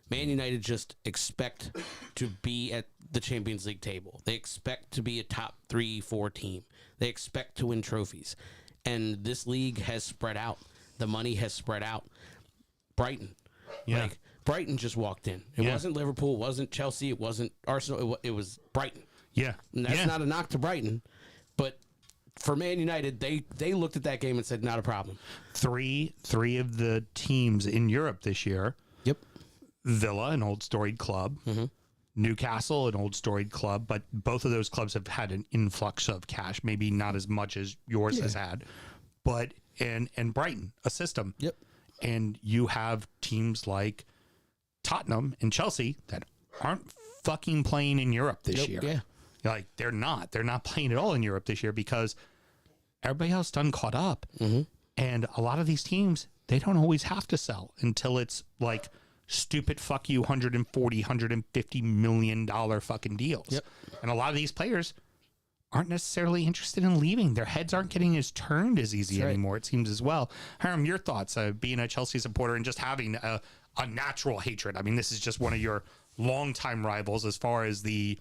Man United just expect to be at the Champions League table. They expect to be a top 3-4 team. They expect to win trophies. And this league has spread out. The money has spread out. Brighton. Brighton just walked in. It wasn't Liverpool, it wasn't Chelsea, it wasn't Arsenal, it was Brighton. Yeah. And that's not a knock to Brighton, but for Man United, they looked at that game and said, not a problem. Three of the teams in Europe this year. Yep. Villa, an old storied club. Newcastle, an old storied club, but both of those clubs have had an influx of cash, maybe not as much as yours has had, but and Brighton, a system. Yep. And you have teams like Tottenham and Chelsea that aren't fucking playing in Europe this year. Yeah. Like they're not playing at all in Europe this year because everybody else done caught up. And a lot of these teams, they don't always have to sell until it's like stupid fuck you 140 $150 million fucking deals. Yep. And a lot of these players aren't necessarily interested in leaving. Their heads aren't getting as turned as easy anymore, it seems as well. Hiram, your thoughts, being a Chelsea supporter and just having a natural hatred. I mean, this is just one of your longtime rivals as far as the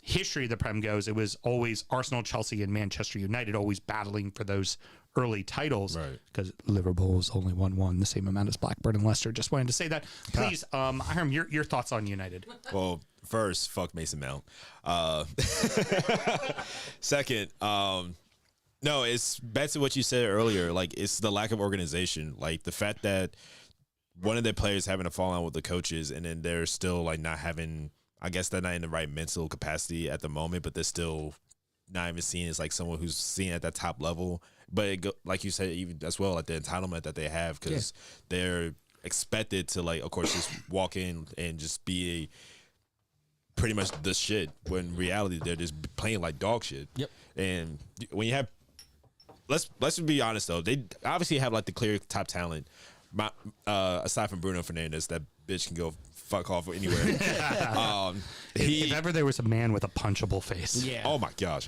history of the Prem goes. It was always Arsenal, Chelsea, and Manchester United always battling for those early titles, because Liverpool's only won one, the same amount as Blackburn and Leicester. Just wanted to say that. Please, Hiram, your thoughts on United. Well, first, fuck Mason Mount. Second, no, it's back to what you said earlier. Like, it's the lack of organization. Like, the fact that one of their players having a fallout with the coaches, and then they're still, like, not having, I guess they're not in the right mental capacity at the moment, but they're still not even seen as, like, someone who's seen at that top level. But like you said, even as well, like the entitlement that they have, because they're expected to, like, of course, just walk in and just be pretty much the shit. When in reality, they're just playing like dog shit. Yep. And when you have, let's be honest though, they obviously have like the clear top talent. Aside from Bruno Fernandes, that bitch can go fuck off anywhere. If ever there was a man with a punchable face. Yeah. Oh my gosh.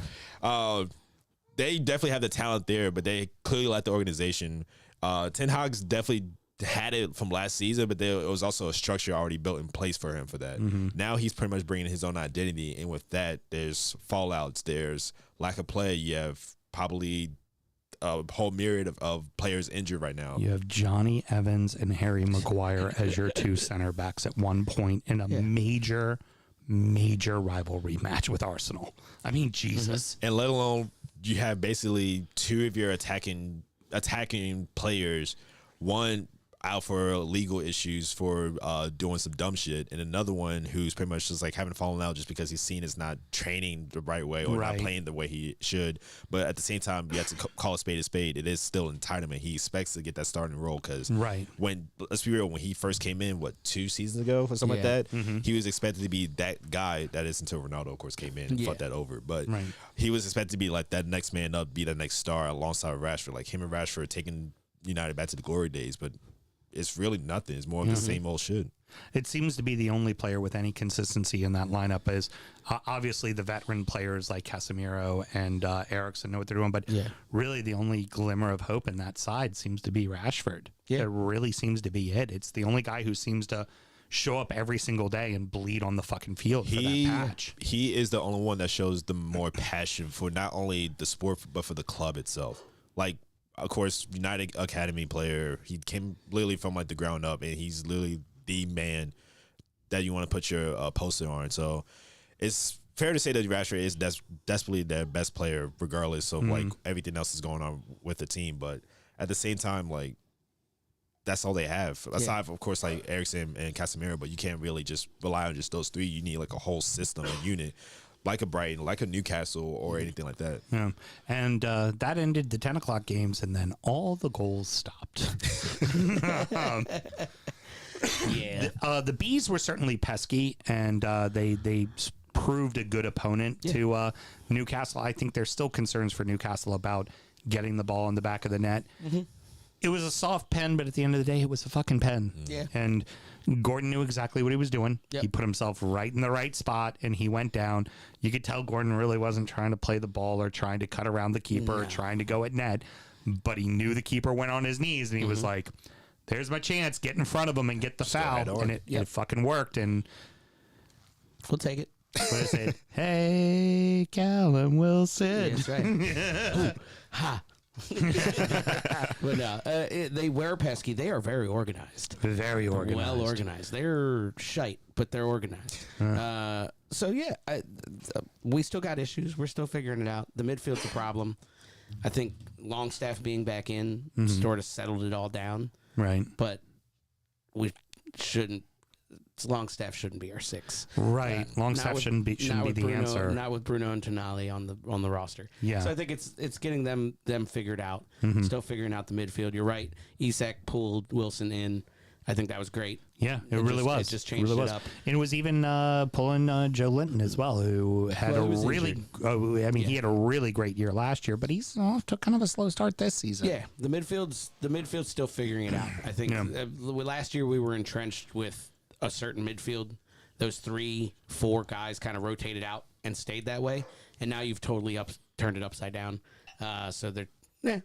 They definitely have the talent there, but they clearly lack the organization. Ten Hag's definitely had it from last season, but it was also a structure already built in place for him for that. Now he's pretty much bringing his own identity, and with that, there's fallouts, there's lack of play. You have probably a whole myriad of players injured right now. You have Johnny Evans and Harry Maguire as your two center backs at one point in a major rivalry match with Arsenal. I mean, Jesus. And let alone you have basically two of your attacking players, one out for legal issues for doing some dumb shit, and another one who's pretty much just like having fallen out just because he's seen as not training the right way or not playing the way he should. But at the same time, you have to call a spade a spade. It is still entitlement. He expects to get that starting role because when, let's be real, when he first came in, 2 seasons ago or something like that, he was expected to be that guy. That is until Ronaldo, of course, came in and fucked that over. But he was expected to be like that next man up, be that next star alongside Rashford. Like him and Rashford taking United back to the glory days, but it's really nothing. It's more of the same old shit. It seems to be the only player with any consistency in that lineup is obviously the veteran players like Casemiro and Eriksen know what they're doing, but really the only glimmer of hope in that side seems to be Rashford. It really seems to be it. It's the only guy who seems to show up every single day and bleed on the fucking field for that patch. He is the only one that shows the more passion for not only the sport, but for the club itself. Like, of course, United Academy player. He came literally from like the ground up, and he's literally the man that you want to put your poster on. So it's fair to say that Rashford is desperately their best player, regardless of like everything else is going on with the team. But at the same time, like that's all they have. Aside from, of course, like Eriksen and Casemiro, but you can't really just rely on just those three. You need like a whole system, a unit. Like a Brighton, like a Newcastle, or anything like that. Yeah. And that ended the 10 o'clock games, and then all the goals stopped. The Bees were certainly pesky, and they proved a good opponent to Newcastle. I think there's still concerns for Newcastle about getting the ball in the back of the net. It was a soft pen, but at the end of the day, it was a fucking pen. And Gordon knew exactly what he was doing. He put himself right in the right spot, and he went down. You could tell Gordon really wasn't trying to play the ball or trying to cut around the keeper or trying to go at net, but he knew the keeper went on his knees, and he was like, there's my chance. Get in front of him and get the foul. And it fucking worked, and we'll take it. What is it? Hey, Callum Wilson. That's right. Ha. But no, they were pesky. They are very organized. Very organized. Well organized. They're shite, but they're organized. So yeah, we still got issues. We're still figuring it out. The midfield's a problem. I think Longstaff being back in sort of settled it all down. Right. But we shouldn't. Longstaff shouldn't be our 6. Right. Longstaff shouldn't be the Bruno, answer. Not with Bruno and Tonali on the roster. Yeah. So I think it's getting them figured out. Still figuring out the midfield. You're right. Isak pulled Wilson in. I think that was great. Yeah, it really was. It just changed really it up. And it was even pulling Joe Linton as well, who had Well, he was really, he had a really great year last year, but he's off to kind of a slow start this season. Yeah, the midfield's still figuring it out. I think last year we were entrenched with a certain midfield. Those 3-4 guys kind of rotated out and stayed that way, and now you've totally turned it upside down. So they're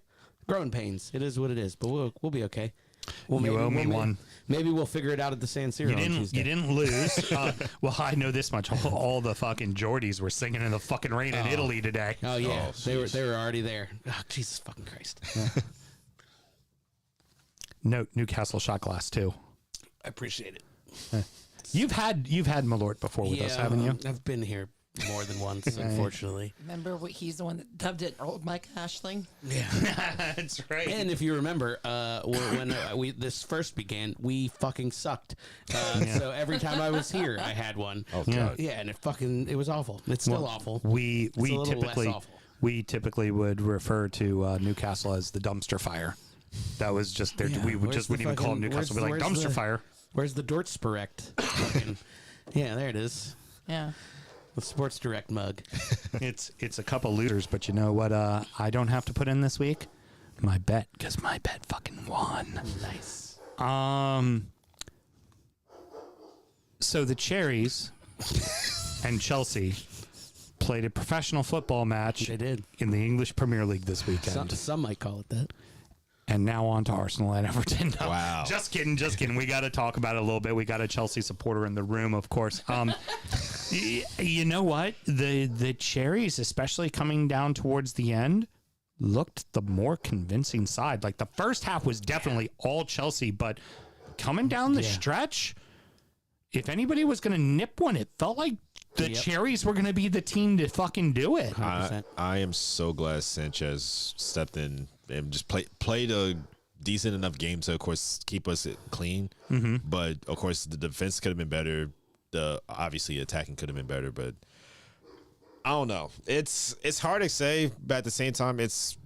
growing pains. It is what it is, but we'll be okay. Well, you owe me one. Maybe we'll figure it out at the San Siro on Tuesday. You didn't lose. Well, I know this much. All the fucking Geordies were singing in the fucking rain in Italy today. Oh yeah, they were already there. Oh, Jesus fucking Christ. No, Newcastle shot glass too. I appreciate it. You've had Malort before with us, haven't you? I've been here more than once, unfortunately. Remember he's the one that dubbed it Old Mike Ashling? Yeah. That's right. And if you remember, when this first began, we fucking sucked. So every time I was here, I had one. Oh, God. Yeah, and it was awful. It's still awful. We It's a little typically less awful. we typically would refer to Newcastle as the dumpster fire. That was just there. Yeah, we where's just the wouldn't even call it fucking- Newcastle. We'd be like where's dumpster the- fire. Where's the Dortspirect? Yeah, there it is. Yeah. The Sports Direct mug. It's a couple looters, but you know what? I don't have to put in this week my bet because my bet fucking won. Nice. So the Cherries and Chelsea played a professional football match. They did. In the English Premier League this weekend. Some might call it that. And now on to Arsenal and Everton. No, Wow. Just kidding. We got to talk about it a little bit. We got a Chelsea supporter in the room, of course. You know what? The Cherries, especially coming down towards the end, looked the more convincing side. Like the first half was definitely all Chelsea, but coming down the stretch, if anybody was going to nip one, it felt like the Cherries were going to be the team to fucking do it. 100%. I am so glad Sanchez stepped in and just played a decent enough game to, of course, keep us clean. Mm-hmm. But, of course, the defense could have been better. Obviously, attacking could have been better. But I don't know. It's hard to say, but at the same time,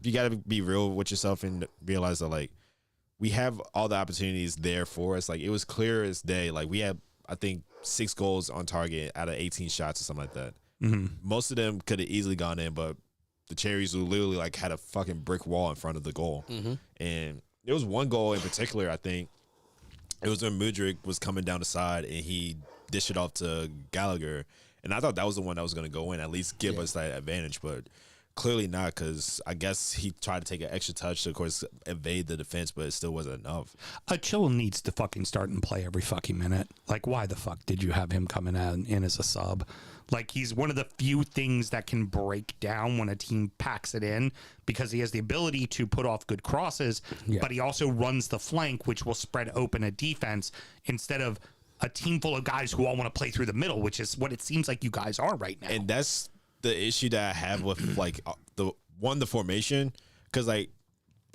you got to be real with yourself and realize that, like, we have all the opportunities there for us. Like, it was clear as day. Like, we had, I think, 6 goals on target out of 18 shots or something like that. Mm-hmm. Most of them could have easily gone in, but the Cherries were literally like had a fucking brick wall in front of the goal. Mm-hmm. And there was one goal in particular, I think. It was when Mudryk was coming down the side and he dished it off to Gallagher. And I thought that was the one that was going to go in, at least give us that advantage. But clearly not, because I guess he tried to take an extra touch to, of course, evade the defense, but it still wasn't enough. Chilwell needs to fucking start and play every fucking minute. Like, why the fuck did you have him coming in as a sub? Like, he's one of the few things that can break down when a team packs it in, because he has the ability to put off good crosses, but he also runs the flank, which will spread open a defense instead of a team full of guys who all want to play through the middle, which is what it seems like you guys are right now. And that's the issue that I have with like the formation, because like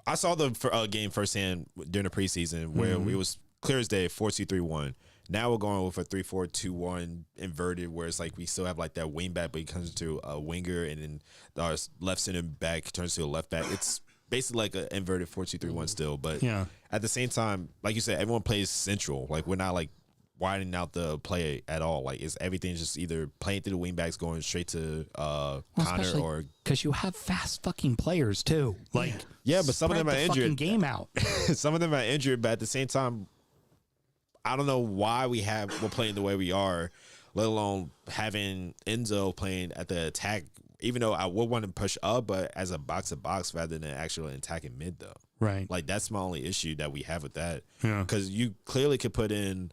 I saw the game firsthand during the preseason where it was clear as day 4-2-3-1. Now we're going with a 3-4-2-1 inverted, where it's like we still have like that wing back, but he comes to a winger, and then our left center back turns to a left back. It's basically like an inverted 4-2-3-1 still, but at the same time, like you said, everyone plays central. Like, we're not like widening out the play at all. Like, it's everything's just either playing through the wing backs, going straight to Connor, or because you have fast fucking players too. Like, but some of them are injured. Fucking game out. Some of them are injured, but at the same time, I don't know why we're playing the way we are, let alone having Enzo playing at the attack. Even though I would want to push up, but as a box to box rather than actually attacking mid, though. Right. Like, that's my only issue that we have with that. Yeah. Because you clearly could put in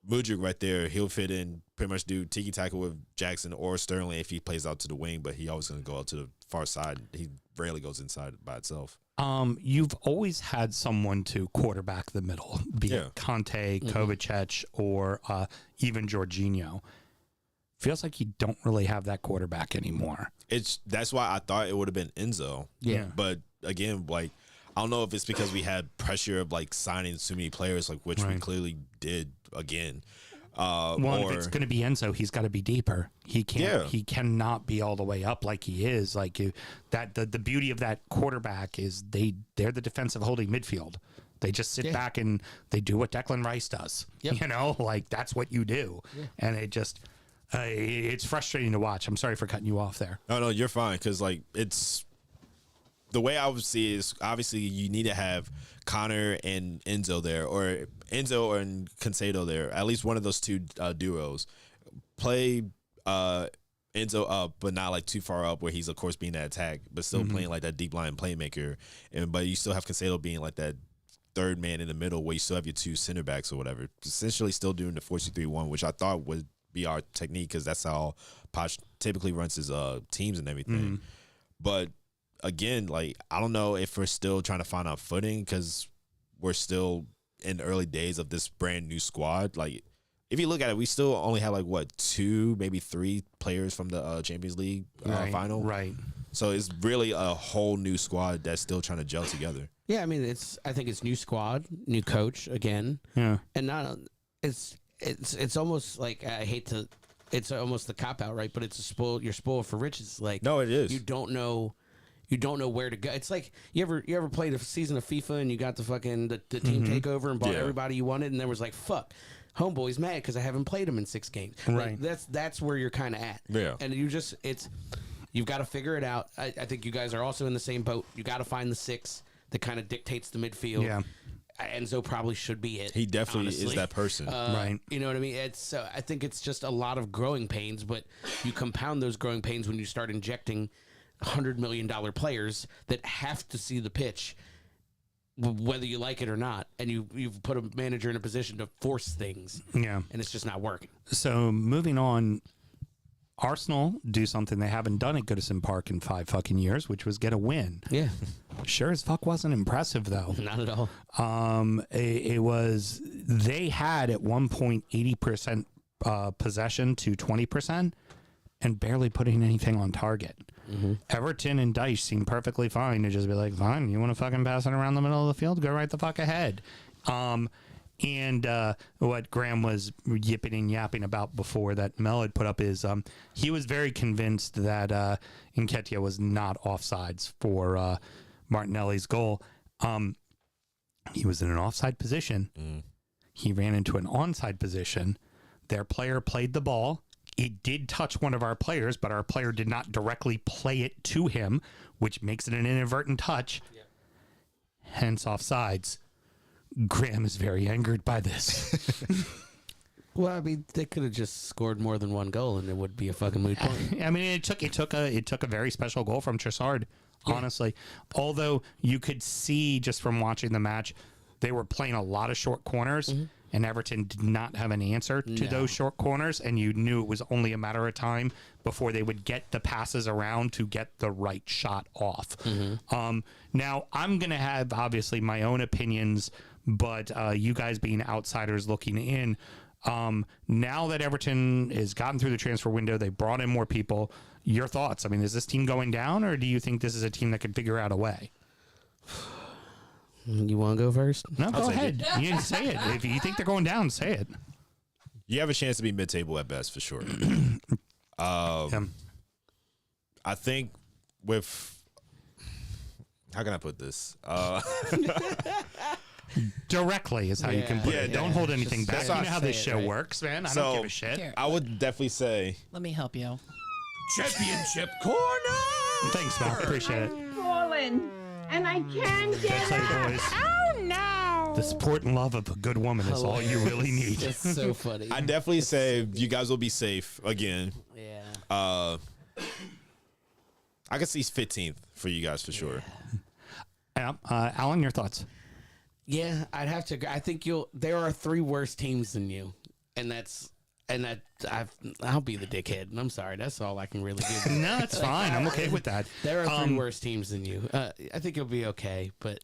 Mudryk right there. He'll fit in, pretty much do tiki taka with Jackson or Sterling if he plays out to the wing, but he always going to go out to the far side. He rarely goes inside by itself. You've always had someone to quarterback the middle, be it Conte, Kovacic, or even Jorginho. Feels like you don't really have that quarterback anymore. That's why I thought it would have been Enzo. Yeah. But again, like, I don't know if it's because we had pressure of like signing so many players, like which we clearly did again. If it's going to be Enzo, he's got to be deeper. He can't. Yeah. He cannot be all the way up like he is. Like the beauty of that quarterback is they're the defensive holding midfield. They just sit back and they do what Declan Rice does. Yep. You know, like that's what you do, and it just it's frustrating to watch. I'm sorry for cutting you off there. No, you're fine because like it's the way I would see it is obviously you need to have Connor and Enzo there, or Enzo and Cancedo there. At least one of those two duos play Enzo up, but not like too far up where he's of course being that attack, but still playing like that deep line playmaker. But you still have Cancedo being like that third man in the middle where you still have your two center backs or whatever. Essentially still doing the 4-2-3-1, which I thought would be our technique because that's how Poch typically runs his teams and everything. But again, like I don't know if we're still trying to find our footing because we're still in the early days of this brand new squad. Like if you look at it, we still only have like what 2, maybe 3 players from the Champions League final. Right. So it's really a whole new squad that's still trying to gel together. Yeah, I mean, I think it's new squad, new coach again. Yeah. And not it's almost like it's almost the cop out, right? But it's you're spoiled for riches. Like No, it is. You don't know where to go. It's like you ever played a season of FIFA and you got the team takeover and bought everybody you wanted, and then was like, fuck, homeboy's mad because I haven't played him in 6 games. Right. Like, that's where you're kind of at. Yeah. And you've got to figure it out. I think you guys are also in the same boat. You got to find the 6 that kind of dictates the midfield. Yeah. Enzo probably should be it. He definitely honestly. is that person. Right. You know what I mean? I think it's just a lot of growing pains, but you compound those growing pains when you start injecting $100 million players that have to see the pitch, whether you like it or not, and you've put a manager in a position to force things. Yeah. And it's just not working. So moving on, Arsenal do something they haven't done at Goodison Park in 5 fucking years, which was get a win. Yeah. Sure as fuck wasn't impressive though. Not at all. It was, they had at one point 80% possession to 20% and barely putting anything on target. Everton and Dyche seemed perfectly fine to just be like, fine, you want to fucking pass it around the middle of the field? Go right the fuck ahead. And what Graham was yipping and yapping about before that Mel had put up is he was very convinced that Nketiah was not offsides for Martinelli's goal. He was in an offside position. He ran into an onside position. Their player played the ball. It did touch one of our players, but our player did not directly play it to him, which makes it an inadvertent touch. Yeah. Hence offsides. Graham is very angered by this. Well, I mean, they could have just scored more than one goal, and it would be a fucking moot point. I mean, it took a very special goal from Trossard, honestly. Although you could see just from watching the match, they were playing a lot of short corners, and Everton did not have an answer to those short corners, and you knew it was only a matter of time before they would get the passes around to get the right shot off. Now, I'm going to have, obviously, my own opinions, but you guys being outsiders looking in, now that Everton has gotten through the transfer window, they brought in more people. Your thoughts? I mean, is this team going down, or do you think this is a team that could figure out a way? You want to go first? No, go ahead. You can say it. If you think they're going down, say it. You have a chance to be mid-table at best, for sure. I think with... How can I put this? Directly is how you can put it. Don't hold anything back. That's You how know I how this say it, show right? works, man. I So, don't give a shit. Here. I would definitely say... Let me help you. Championship Corner! Thanks, Mal. Appreciate it. Fallen, and I can't get That's how you boys. Oh no! The support and love of a good woman is all you really need. It's so funny. I definitely say you guys will be safe again. Yeah. I could see 15th for you guys for sure. Yeah. Alan, your thoughts? Yeah, I'd have to. I think there are 3 worse teams than you, and that's And I'll be the dickhead. And I'm sorry. That's all I can really do. No, it's fine. I'm okay with that. There are 3 worse teams than you. I think you'll be okay, but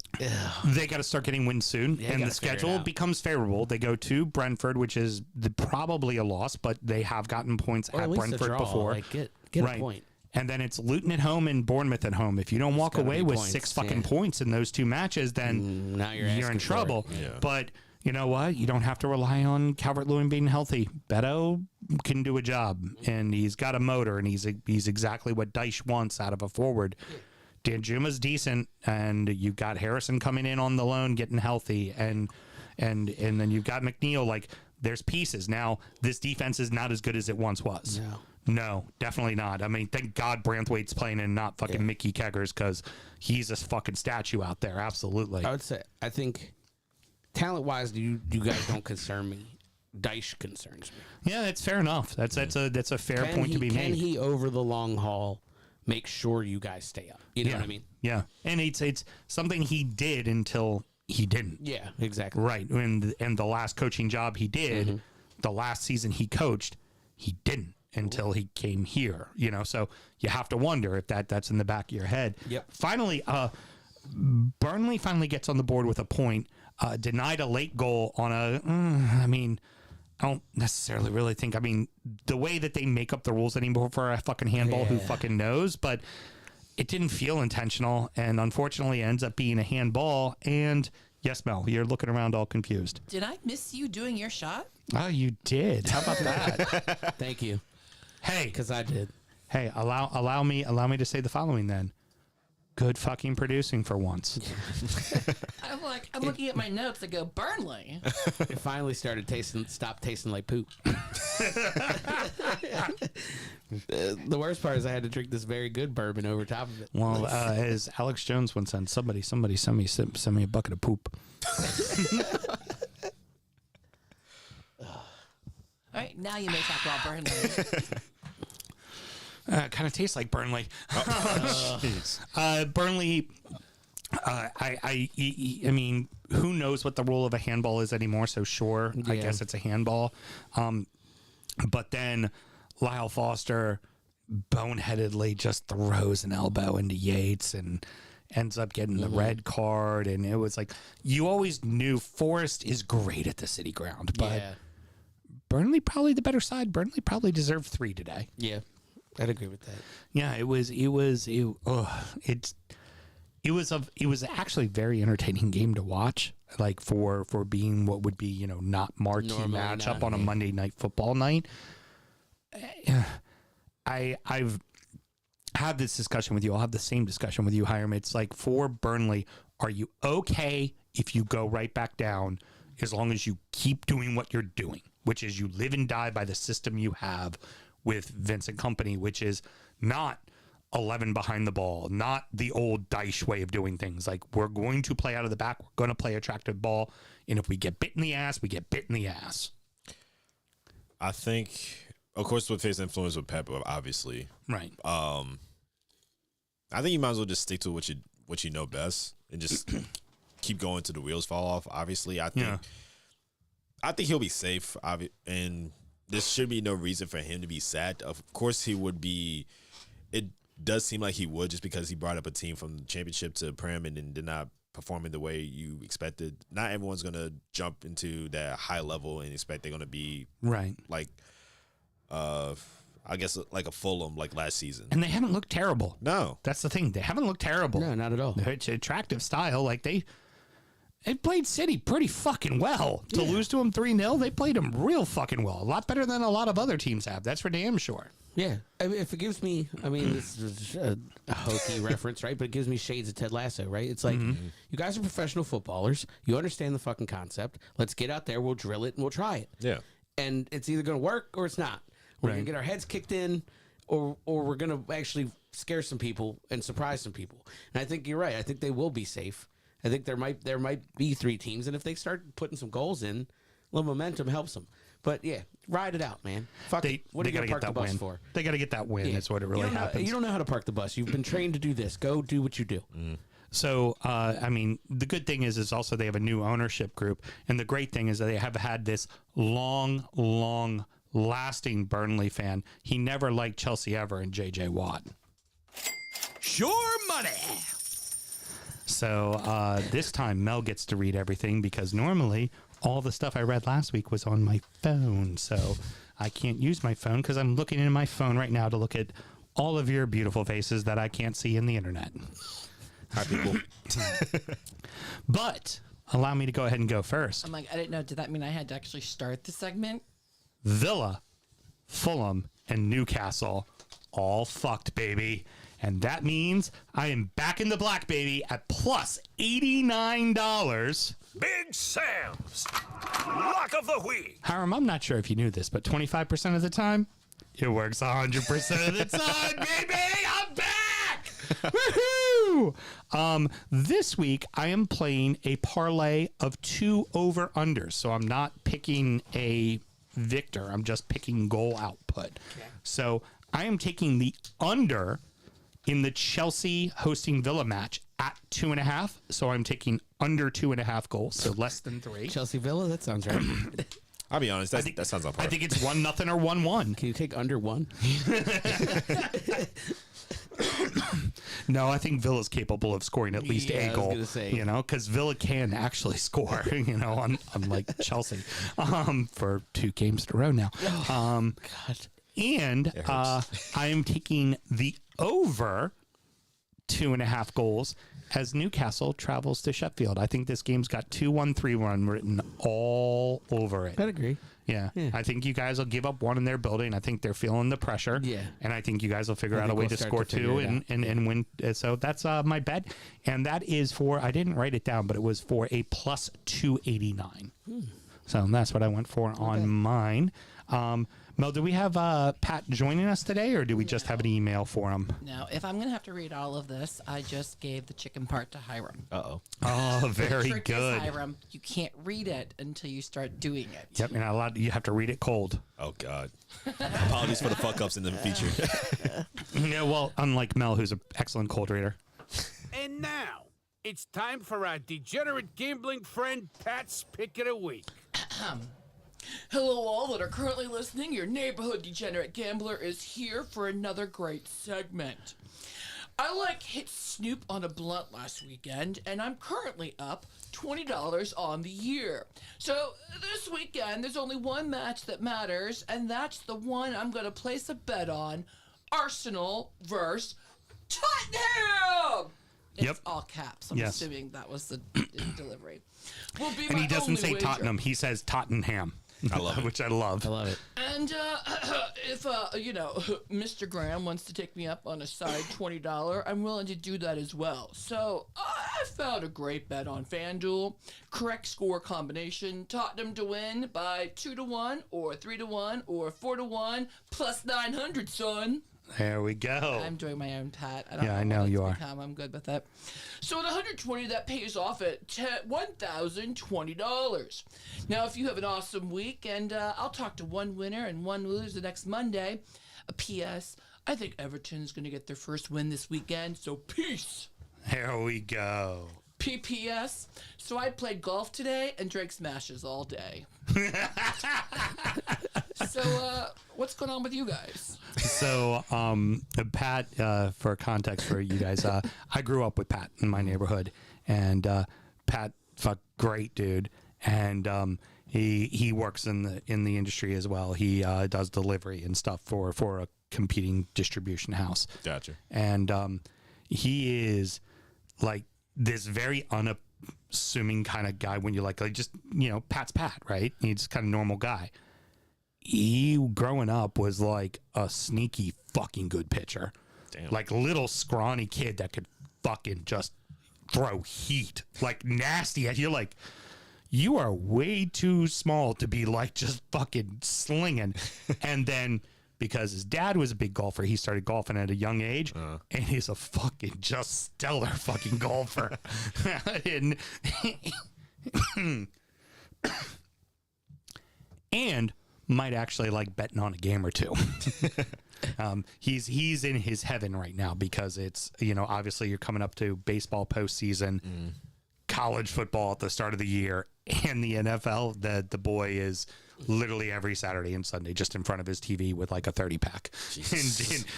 they got to start getting wins soon, and the schedule becomes favorable. They go to Brentford, which is probably a loss, but they have gotten points or at least Brentford a draw. before. Like, get right. a point. And then it's Luton at home and Bournemouth at home. If you don't walk away with points, 6 fucking points in those 2 matches, then now you're in trouble. Yeah. But you know what? You don't have to rely on Calvert-Lewin being healthy. Beto can do a job, and he's got a motor, and he's exactly what Dyche wants out of a forward. Danjuma's decent, and you've got Harrison coming in on the loan, getting healthy, and then you've got McNeil. Like, there's pieces. Now, this defense is not as good as it once was. No, definitely not. I mean, thank God Branthwaite's playing and not fucking Mickey Keggers, because he's a fucking statue out there. Absolutely. I would say, I think, talent-wise, you guys don't concern me. Dyche concerns me. Yeah, that's fair enough. That's a fair point to be made. Can he, over the long haul, make sure you guys stay up? You know what I mean? Yeah, and it's something he did until he didn't. Yeah, exactly. Right, and the last coaching job he did, the last season he coached, he didn't until he came here. You know, so you have to wonder if that's in the back of your head. Yep. Finally, Burnley finally gets on the board with a point. Denied a late goal on I mean, I don't necessarily really think, I mean, the way that they make up the rules anymore for a fucking handball, who fucking knows, but it didn't feel intentional, and unfortunately ends up being a handball. And yes, Mel, you're looking around all confused. Did I miss you doing your shot? Oh, you did. How about that? Thank you. Hey, Because I did. hey, allow me to say the following then. Good fucking producing for once. I'm looking at my notes that go Burnley. It finally stopped tasting like poop. The worst part is I had to drink this very good bourbon over top of it. Well, as Alex Jones once said, somebody send me a bucket of poop. All right, now you may talk about Burnley. Kind of tastes like Burnley. Burnley. I mean, who knows what the rule of a handball is anymore? So sure, I guess it's a handball. But then Lyle Foster boneheadedly just throws an elbow into Yates and ends up getting the red card. And it was like, you always knew Forest is great at the City Ground, but Burnley probably the better side. Burnley probably deserved 3 today. Yeah. I'd agree with that. Yeah, it was actually a very entertaining game to watch. Like for being what would be, you know, not marquee matchup on a Monday Night Football night. I've had this discussion with you. I'll have the same discussion with you, Hiram. It's like, for Burnley, are you okay if you go right back down as long as you keep doing what you're doing, which is you live and die by the system you have with Vincent Kompany, which is not 11 behind the ball, not the old Dyche way of doing things. Like, we're going to play out of the back. We're going to play attractive ball. And if we get bit in the ass, we get bit in the ass. I think, of course, with his influence with Pep, obviously. Right. I think you might as well just stick to what you know best and just keep going till the wheels fall off. Obviously, I think he'll be safe. And there should be no reason for him to be sad. Of course, he would be. It does seem like he would, just because he brought up a team from the championship to Prem and then did not perform in the way you expected. Not everyone's going to jump into that high level and expect they're going to be right, like, I guess, like a Fulham like last season. And they haven't looked terrible. No. That's the thing. They haven't looked terrible. No, not at all. It's attractive style. Like, they played City pretty fucking well. To lose to them 3-0, they played them real fucking well. A lot better than a lot of other teams have. That's for damn sure. Yeah. I mean, if it gives me, I mean, this is a hokey reference, right? But it gives me shades of Ted Lasso, right? It's like, you guys are professional footballers. You understand the fucking concept. Let's get out there. We'll drill it and we'll try it. Yeah. And it's either going to work or it's not. We're going to get our heads kicked in, or we're going to actually scare some people and surprise some people. And I think you're right. I think they will be safe. I think there might be 3 teams, and if they start putting some goals in, a little momentum helps them. But yeah, ride it out, man. Fuck it. What are you gonna park the bus for? They got to get that win. That's what it really happens. You don't know how to park the bus. You've been trained to do this. Go do what you do. So, I mean, the good thing is also they have a new ownership group, and the great thing is that they have had this long lasting Burnley fan. He never liked Chelsea ever and JJ Watt. Sure money. So this time Mel gets to read everything because normally all the stuff I read last week was on my phone. So I can't use my phone because I'm looking in my phone right now to look at all of your beautiful faces that I can't see in the internet. Hi, people. But allow me to go ahead and go first. I'm like, I didn't know. Did that mean I had to actually start the segment? Villa, Fulham, and Newcastle all fucked, baby. And that means I am back in the black, baby, at plus $89. Big Sam's Lock of the Week. Hiram, I'm not sure if you knew this, but 25% of the time, it works 100% of the time, baby. I'm back. Woohoo! This week, I am playing a parlay of 2 over-unders. So I'm not picking a victor. I'm just picking goal output. Okay. So I am taking the under in the Chelsea hosting Villa match at 2.5. So I'm taking under 2.5 goals, so less than 3. Chelsea Villa, that sounds right. I'll be honest. That sounds on par. I think it's 1-0 or 1-1. Can you take under 1? No, I think Villa's capable of scoring at least Yeah, a I was goal. gonna say. You know, because Villa can actually score. You know, unlike Chelsea, for 2 games in a row now. God. And I am taking the over 2.5 goals as Newcastle travels to Sheffield. I think this game's got 2-1, 3-1 written all over it. I'd agree. Yeah. I think you guys will give up 1 in their building. I think they're feeling the pressure. Yeah. And I think you guys will figure out a think way we'll to start score to figure 2 it and win. So that's my bet. And that is for, I didn't write it down, but it was for a plus 289. So that's what I went for on mine. Mel, do we have Pat joining us today, or do we just have an email for him? No, if I'm going to have to read all of this, I just gave the chicken part to Hiram. Uh-oh. Oh, very Trick good. is, Hiram, you can't read it until you start doing it. Yep, and you have to read it cold. Oh, God. Apologies for the fuck-ups in the feature. Yeah, well, unlike Mel, who's an excellent cold reader. And now, it's time for our degenerate gambling friend Pat's Pick of the Week. Hello, all that are currently listening. Your neighborhood degenerate gambler is here for another great segment. I hit Snoop on a blunt last weekend, and I'm currently up $20 on the year. So this weekend, there's only one match that matters, and that's the one I'm going to place a bet on: Arsenal versus Tottenham. It's Yep. all caps. I'm Yes. assuming that was the delivery. Will be And my he doesn't only say wager. Tottenham, he says Tottenham. I love it. Which I love. I love it. And if Mr. Graham wants to take me up on a side $20, I'm willing to do that as well. So I found a great bet on FanDuel. Correct score combination: Tottenham to win by 2-1, or 3-1, or 4-1, plus 900, son. There we go. I'm doing my own pat. I don't Yeah, I know know what you it's are. become. I'm good with that. So at 120, that pays off at $1,020. Now, if you have an awesome week, and I'll talk to one winner and one loser next Monday. P.S. I think Everton's going to get their first win this weekend. So peace. There we go. P.P.S. So I played golf today and drank Smashes all day. So what's going on with you guys? So, Pat, for context for you guys, I grew up with Pat in my neighborhood, and Pat, great dude, and he works in the industry as well. He does delivery and stuff for a competing distribution house. Gotcha. And he is like this very unassuming kind of guy when you're like just, Pat's Pat, right? He's kind of normal guy. He, growing up, was like a sneaky fucking good pitcher. Damn. Like little scrawny kid that could fucking just throw heat. Like nasty. You're like, you are way too small to be like just fucking slinging. And then because his dad was a big golfer, he started golfing at a young age, and he's a fucking just stellar fucking golfer. and might actually like betting on a game or two. He's in his heaven right now because it's, obviously you're coming up to baseball postseason. college football at the start of the year and the NFL, that the boy is literally every Saturday and Sunday just in front of his TV with like a 30-pack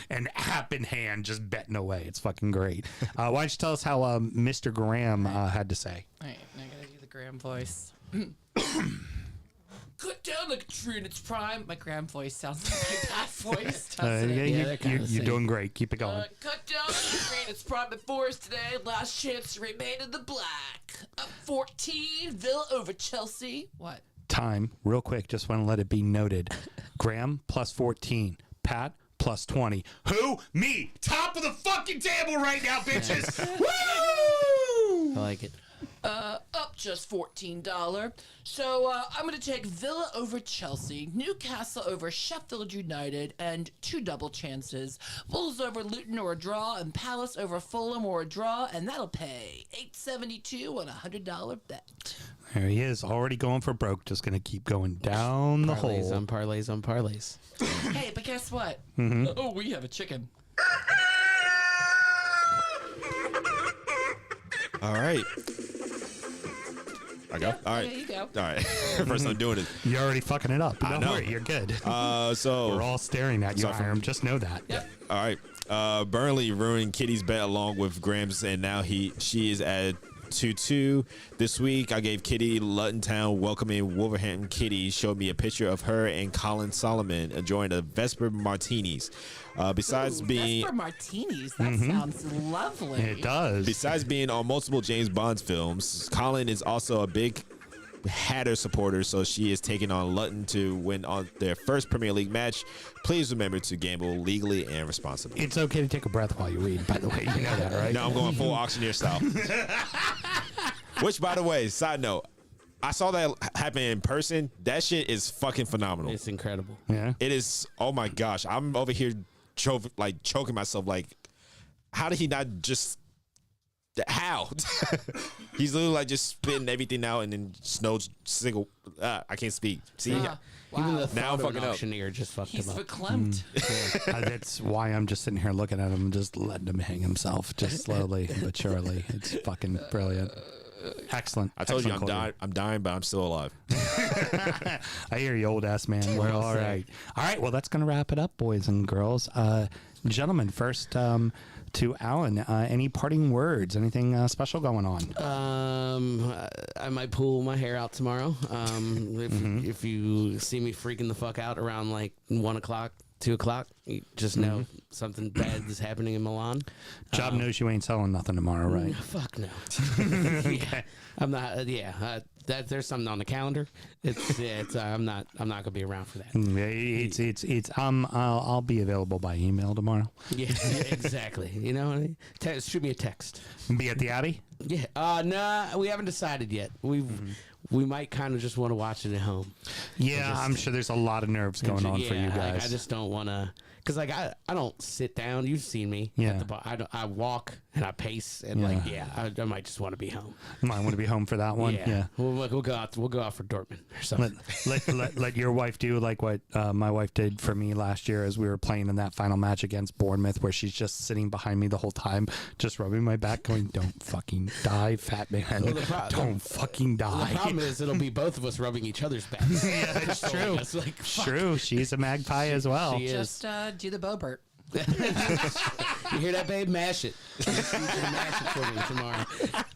and app in hand, just betting away. It's fucking great. Why don't you tell us how Mr. Graham had to say? All right, now I gotta do the Graham voice. Cut down the tree in its prime. My Graham voice sounds like my dad voice. Doesn't it? You're doing great. Keep it going. Cut down the tree in its prime before us today. Last chance to remain in the black. Up 14, Villa over Chelsea. What? Time, real quick. Just want to let it be noted. Graham plus 14. Pat plus 20. Who? Me. Top of the fucking table right now, bitches. Woo! I like it. Up just $14. So I'm going to take Villa over Chelsea, Newcastle over Sheffield United, and 2 double chances. Wolves over Luton or a draw, and Palace over Fulham or a draw, and that'll pay $8.72 on a $100 bet. There he is, already going for broke. Just going to keep going down the hole. Parlays on parlays on parlays. Hey, but guess what? Oh, we have a chicken. All right. I go? All right. There you go. All right. First time doing it. You're already fucking it up. I Don't know. worry, you're good. So We're all staring at you, Sorry for- Hiram. Just know that. Yep. all right. Burnley ruined Kitty's bet along with Graham's, and now she is at 2-2. This week, I gave Kitty Luton Town welcoming Wolverhampton. Kitty showed me a picture of her and Colin Solomon enjoying a Vesper Martinis. Besides being Vesper Martinis. That sounds lovely. It does. Besides being on multiple James Bond films, Colin is also a big Hatter supporter, so she is taking on Luton to win on their first Premier League match. Please remember to gamble legally and responsibly. It's okay to take a breath while you read, by the way. You know that, right? No, I'm going full auctioneer style. Which, by the way, side note, I saw that happen in person. That shit is fucking phenomenal. It's incredible. Yeah. It is. Oh my gosh, I'm over here choking myself. Like, how did he not just? How? He's literally like just spitting everything out and then no single. I can't speak. See, Wow. Even the Now thought I'm of an fucking up. auctioneer just fucked He's him up. verklempt. That's why I'm just sitting here looking at him, just letting him hang himself, just slowly but surely. It's fucking brilliant. Excellent. I told you Excellent, I'm dying. I'm dying, but I'm still alive. I hear you, old ass man. We're all right. All right. Well, that's going to wrap it up, boys and girls. Gentlemen, first to Alan. Any parting words? Anything special going on? I might pull my hair out tomorrow. If you see me freaking the fuck out around like 1 o'clock, 2 o'clock, you just know something bad is happening in Milan. Job knows you ain't selling nothing tomorrow, right? Fuck no. Yeah, I'm not. That there's something on the calendar. I'm not gonna be around for that. I'll be available by email tomorrow. Yeah, exactly. You know, shoot me a text. Be at the Abbey. Yeah. Nah, we haven't decided yet. We might kind of just want to watch it at home. Yeah, I'm sure there's a lot of nerves going on for you guys. I just don't want to, because like I don't sit down. You've seen me. Yeah. At the bar. I walk and I pace and I might just want to be home. Might want to be home for that one. Yeah. We'll go out. We'll go out for Dortmund or something. Let your wife do like what my wife did for me last year as we were playing in that final match against Bournemouth, where she's just sitting behind me the whole time, just rubbing my back, going, "Don't fucking die, fat man. Don't fucking die." The problem is it'll be both of us rubbing each other's backs. Yeah, it's true. It's like, fuck. True. She's a magpie as well. She is. Just do the Bobert. You hear that, babe? Mash it. Mash it for me tomorrow.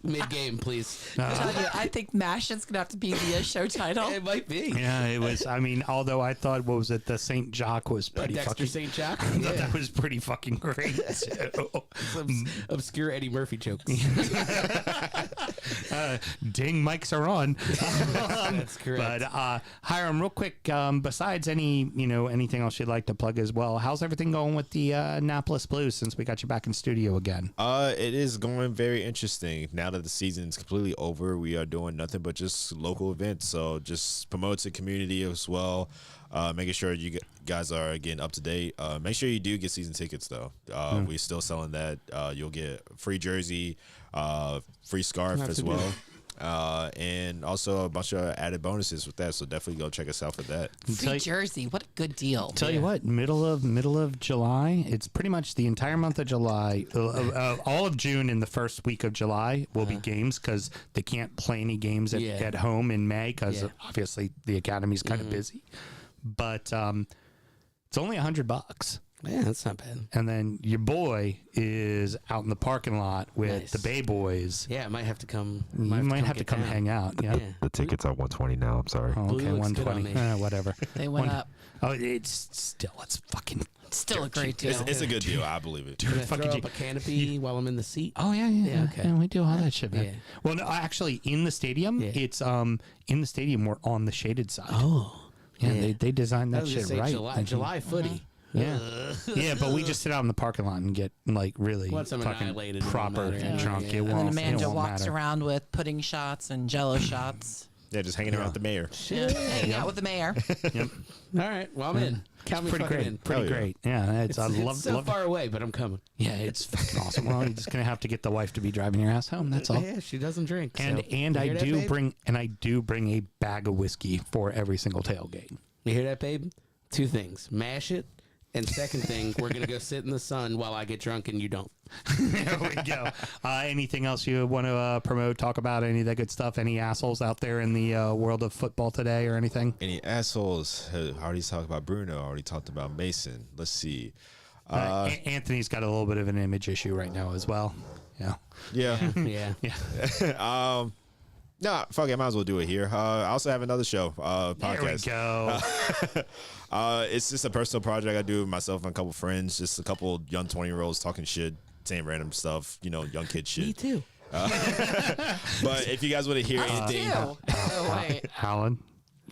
Mid-game, please. I think Mash is going to have to be the show title. It might be. Yeah, it was. I mean, although I thought, what was it? The Saint Jacques was pretty Dexter fucking. St. Jack? I thought that was pretty fucking great. Some obscure Eddie Murphy jokes. Ding, mics are on. That's correct. But Hiram, real quick, besides anything else you'd like to plug as well, how's everything going with the Annapolis Blues since we got you back in studio again? It is going very interesting. Now that the season is completely over, we are doing nothing but just local events. So just promote to the community as well. Making sure you guys are getting up to date. Make sure you do get season tickets though. We're still selling that. You'll get free jersey, free scarf as well. and also a bunch of added bonuses with that. So definitely go check us out for that. Free jersey. What a good deal. Tell you what, middle of July, it's pretty much the entire month of July. All of June and the first week of July will be games because they can't play any games at home in May because obviously the academy's kind of busy. But it's only $100. Yeah, that's not bad. And then your boy is out in the parking lot with the Bay Boys. Yeah, I might have to come. You might have to come hang out. Yeah. The tickets are $120 now. I'm sorry. Oh, okay, Blue looks good on $120. me. Whatever. They went up. Oh, it's fucking Still a great deal. It's a good deal. I believe it. Dude, fucking throw up a canopy while I'm in the seat. Oh yeah. okay. Yeah, we do all that shit, man. Yeah. Well, no, actually, in the stadium, it's in the stadium we're on the shaded side. Oh, yeah. They designed that I was shit gonna say right. July footy. Yeah, yeah, but we just sit out in the parking lot and get like really Once I'm fucking annihilated, it proper won't matter. drunk. Yeah. It And then won't. Amanda it won't walks matter. around with pudding shots and jello shots. Yeah, just hanging around with the mayor. Hanging out with the mayor. Yep. All right, well I'm in. Count me Pretty fucking great. in. Pretty Hell yeah. great. Yeah, it's I It's love so love. far away, but I'm coming. Yeah, it's fucking awesome. Well, you're just gonna have to get the wife to be driving your ass home. That's all. Yeah, she doesn't drink. And so. and You I hear that, do babe? bring a bag of whiskey for every single tailgate. You hear that, babe? Two things: mash it, and second thing, we're gonna go sit in the sun while I get drunk and you don't. There we go. Anything else you want to promote, talk about, any of that good stuff? Any assholes out there in the world of football today or anything? Any assholes? I already talked about Bruno. I already talked about Mason. Let's see. Anthony's got a little bit of an image issue right now as well. Yeah. Yeah. Yeah. Nah, fuck it. I might as well do it here. I also have another show, podcast. There we go. It's just a personal project I do with myself and a couple friends. Just a couple young 20-year-olds talking shit, saying random stuff, young kid shit. Me too. But if you guys want to hear anything, Oh, wait. Alan,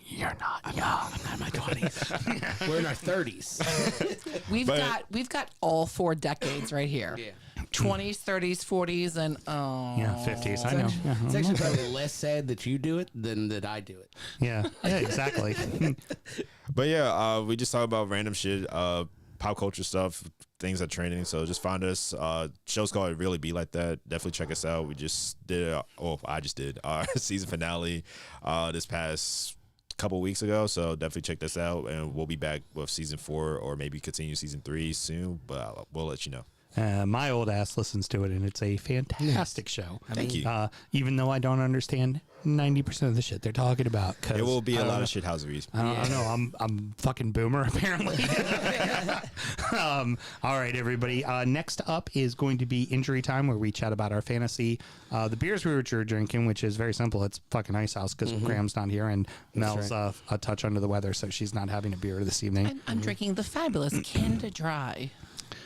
you're not young. I'm not in my 20s. We're in our 30s. We've got all 4 decades right here. Yeah. 20s, 30s, 40s, and Yeah, 50s. I know. Yeah, It's actually probably less sad that you do it than that I do it. yeah, exactly. but yeah, we just talk about random shit, pop culture stuff, things that are trending. So just find us. Show's called It Really Be Like That. Definitely check us out. We just did, I just did our season finale this past couple weeks ago. So definitely check this out, and we'll be back with season 4 or maybe continue season 3 soon. But we'll let you know. My old ass listens to it, and it's a fantastic show. Thank you. Even though I don't understand 90% of the shit they're talking about, because It will be a lot of shithouseries. I don't know. I'm fucking boomer apparently. All right, everybody. Next up is going to be Injury Time, where we chat about our fantasy. The beers we were drinking, which is very simple. It's fucking Ice House because Graham's not here and Mel's a touch under the weather, so she's not having a beer this evening. I'm drinking the fabulous Canada Dry.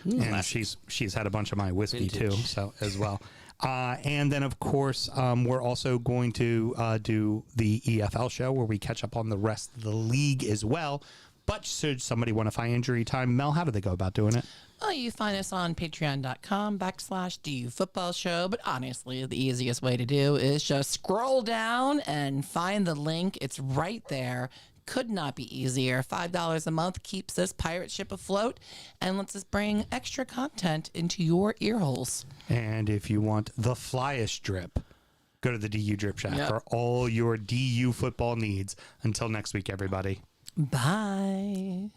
And she's had a bunch of my whiskey too, so as well. And then of course we're also going to do the EFL show where we catch up on the rest of the league as well. But should somebody want to find Injury Time, Mel, how do they go about doing it? Well, you find us on patreon.com/DU Football Show. But honestly, the easiest way to do is just scroll down and find the link. It's right there. Could not be easier. $5 a month keeps this pirate ship afloat and lets us bring extra content into your ear holes. And if you want the flyest drip, go to the DU Drip Shack for all your DU football needs. Until next week, everybody. Bye.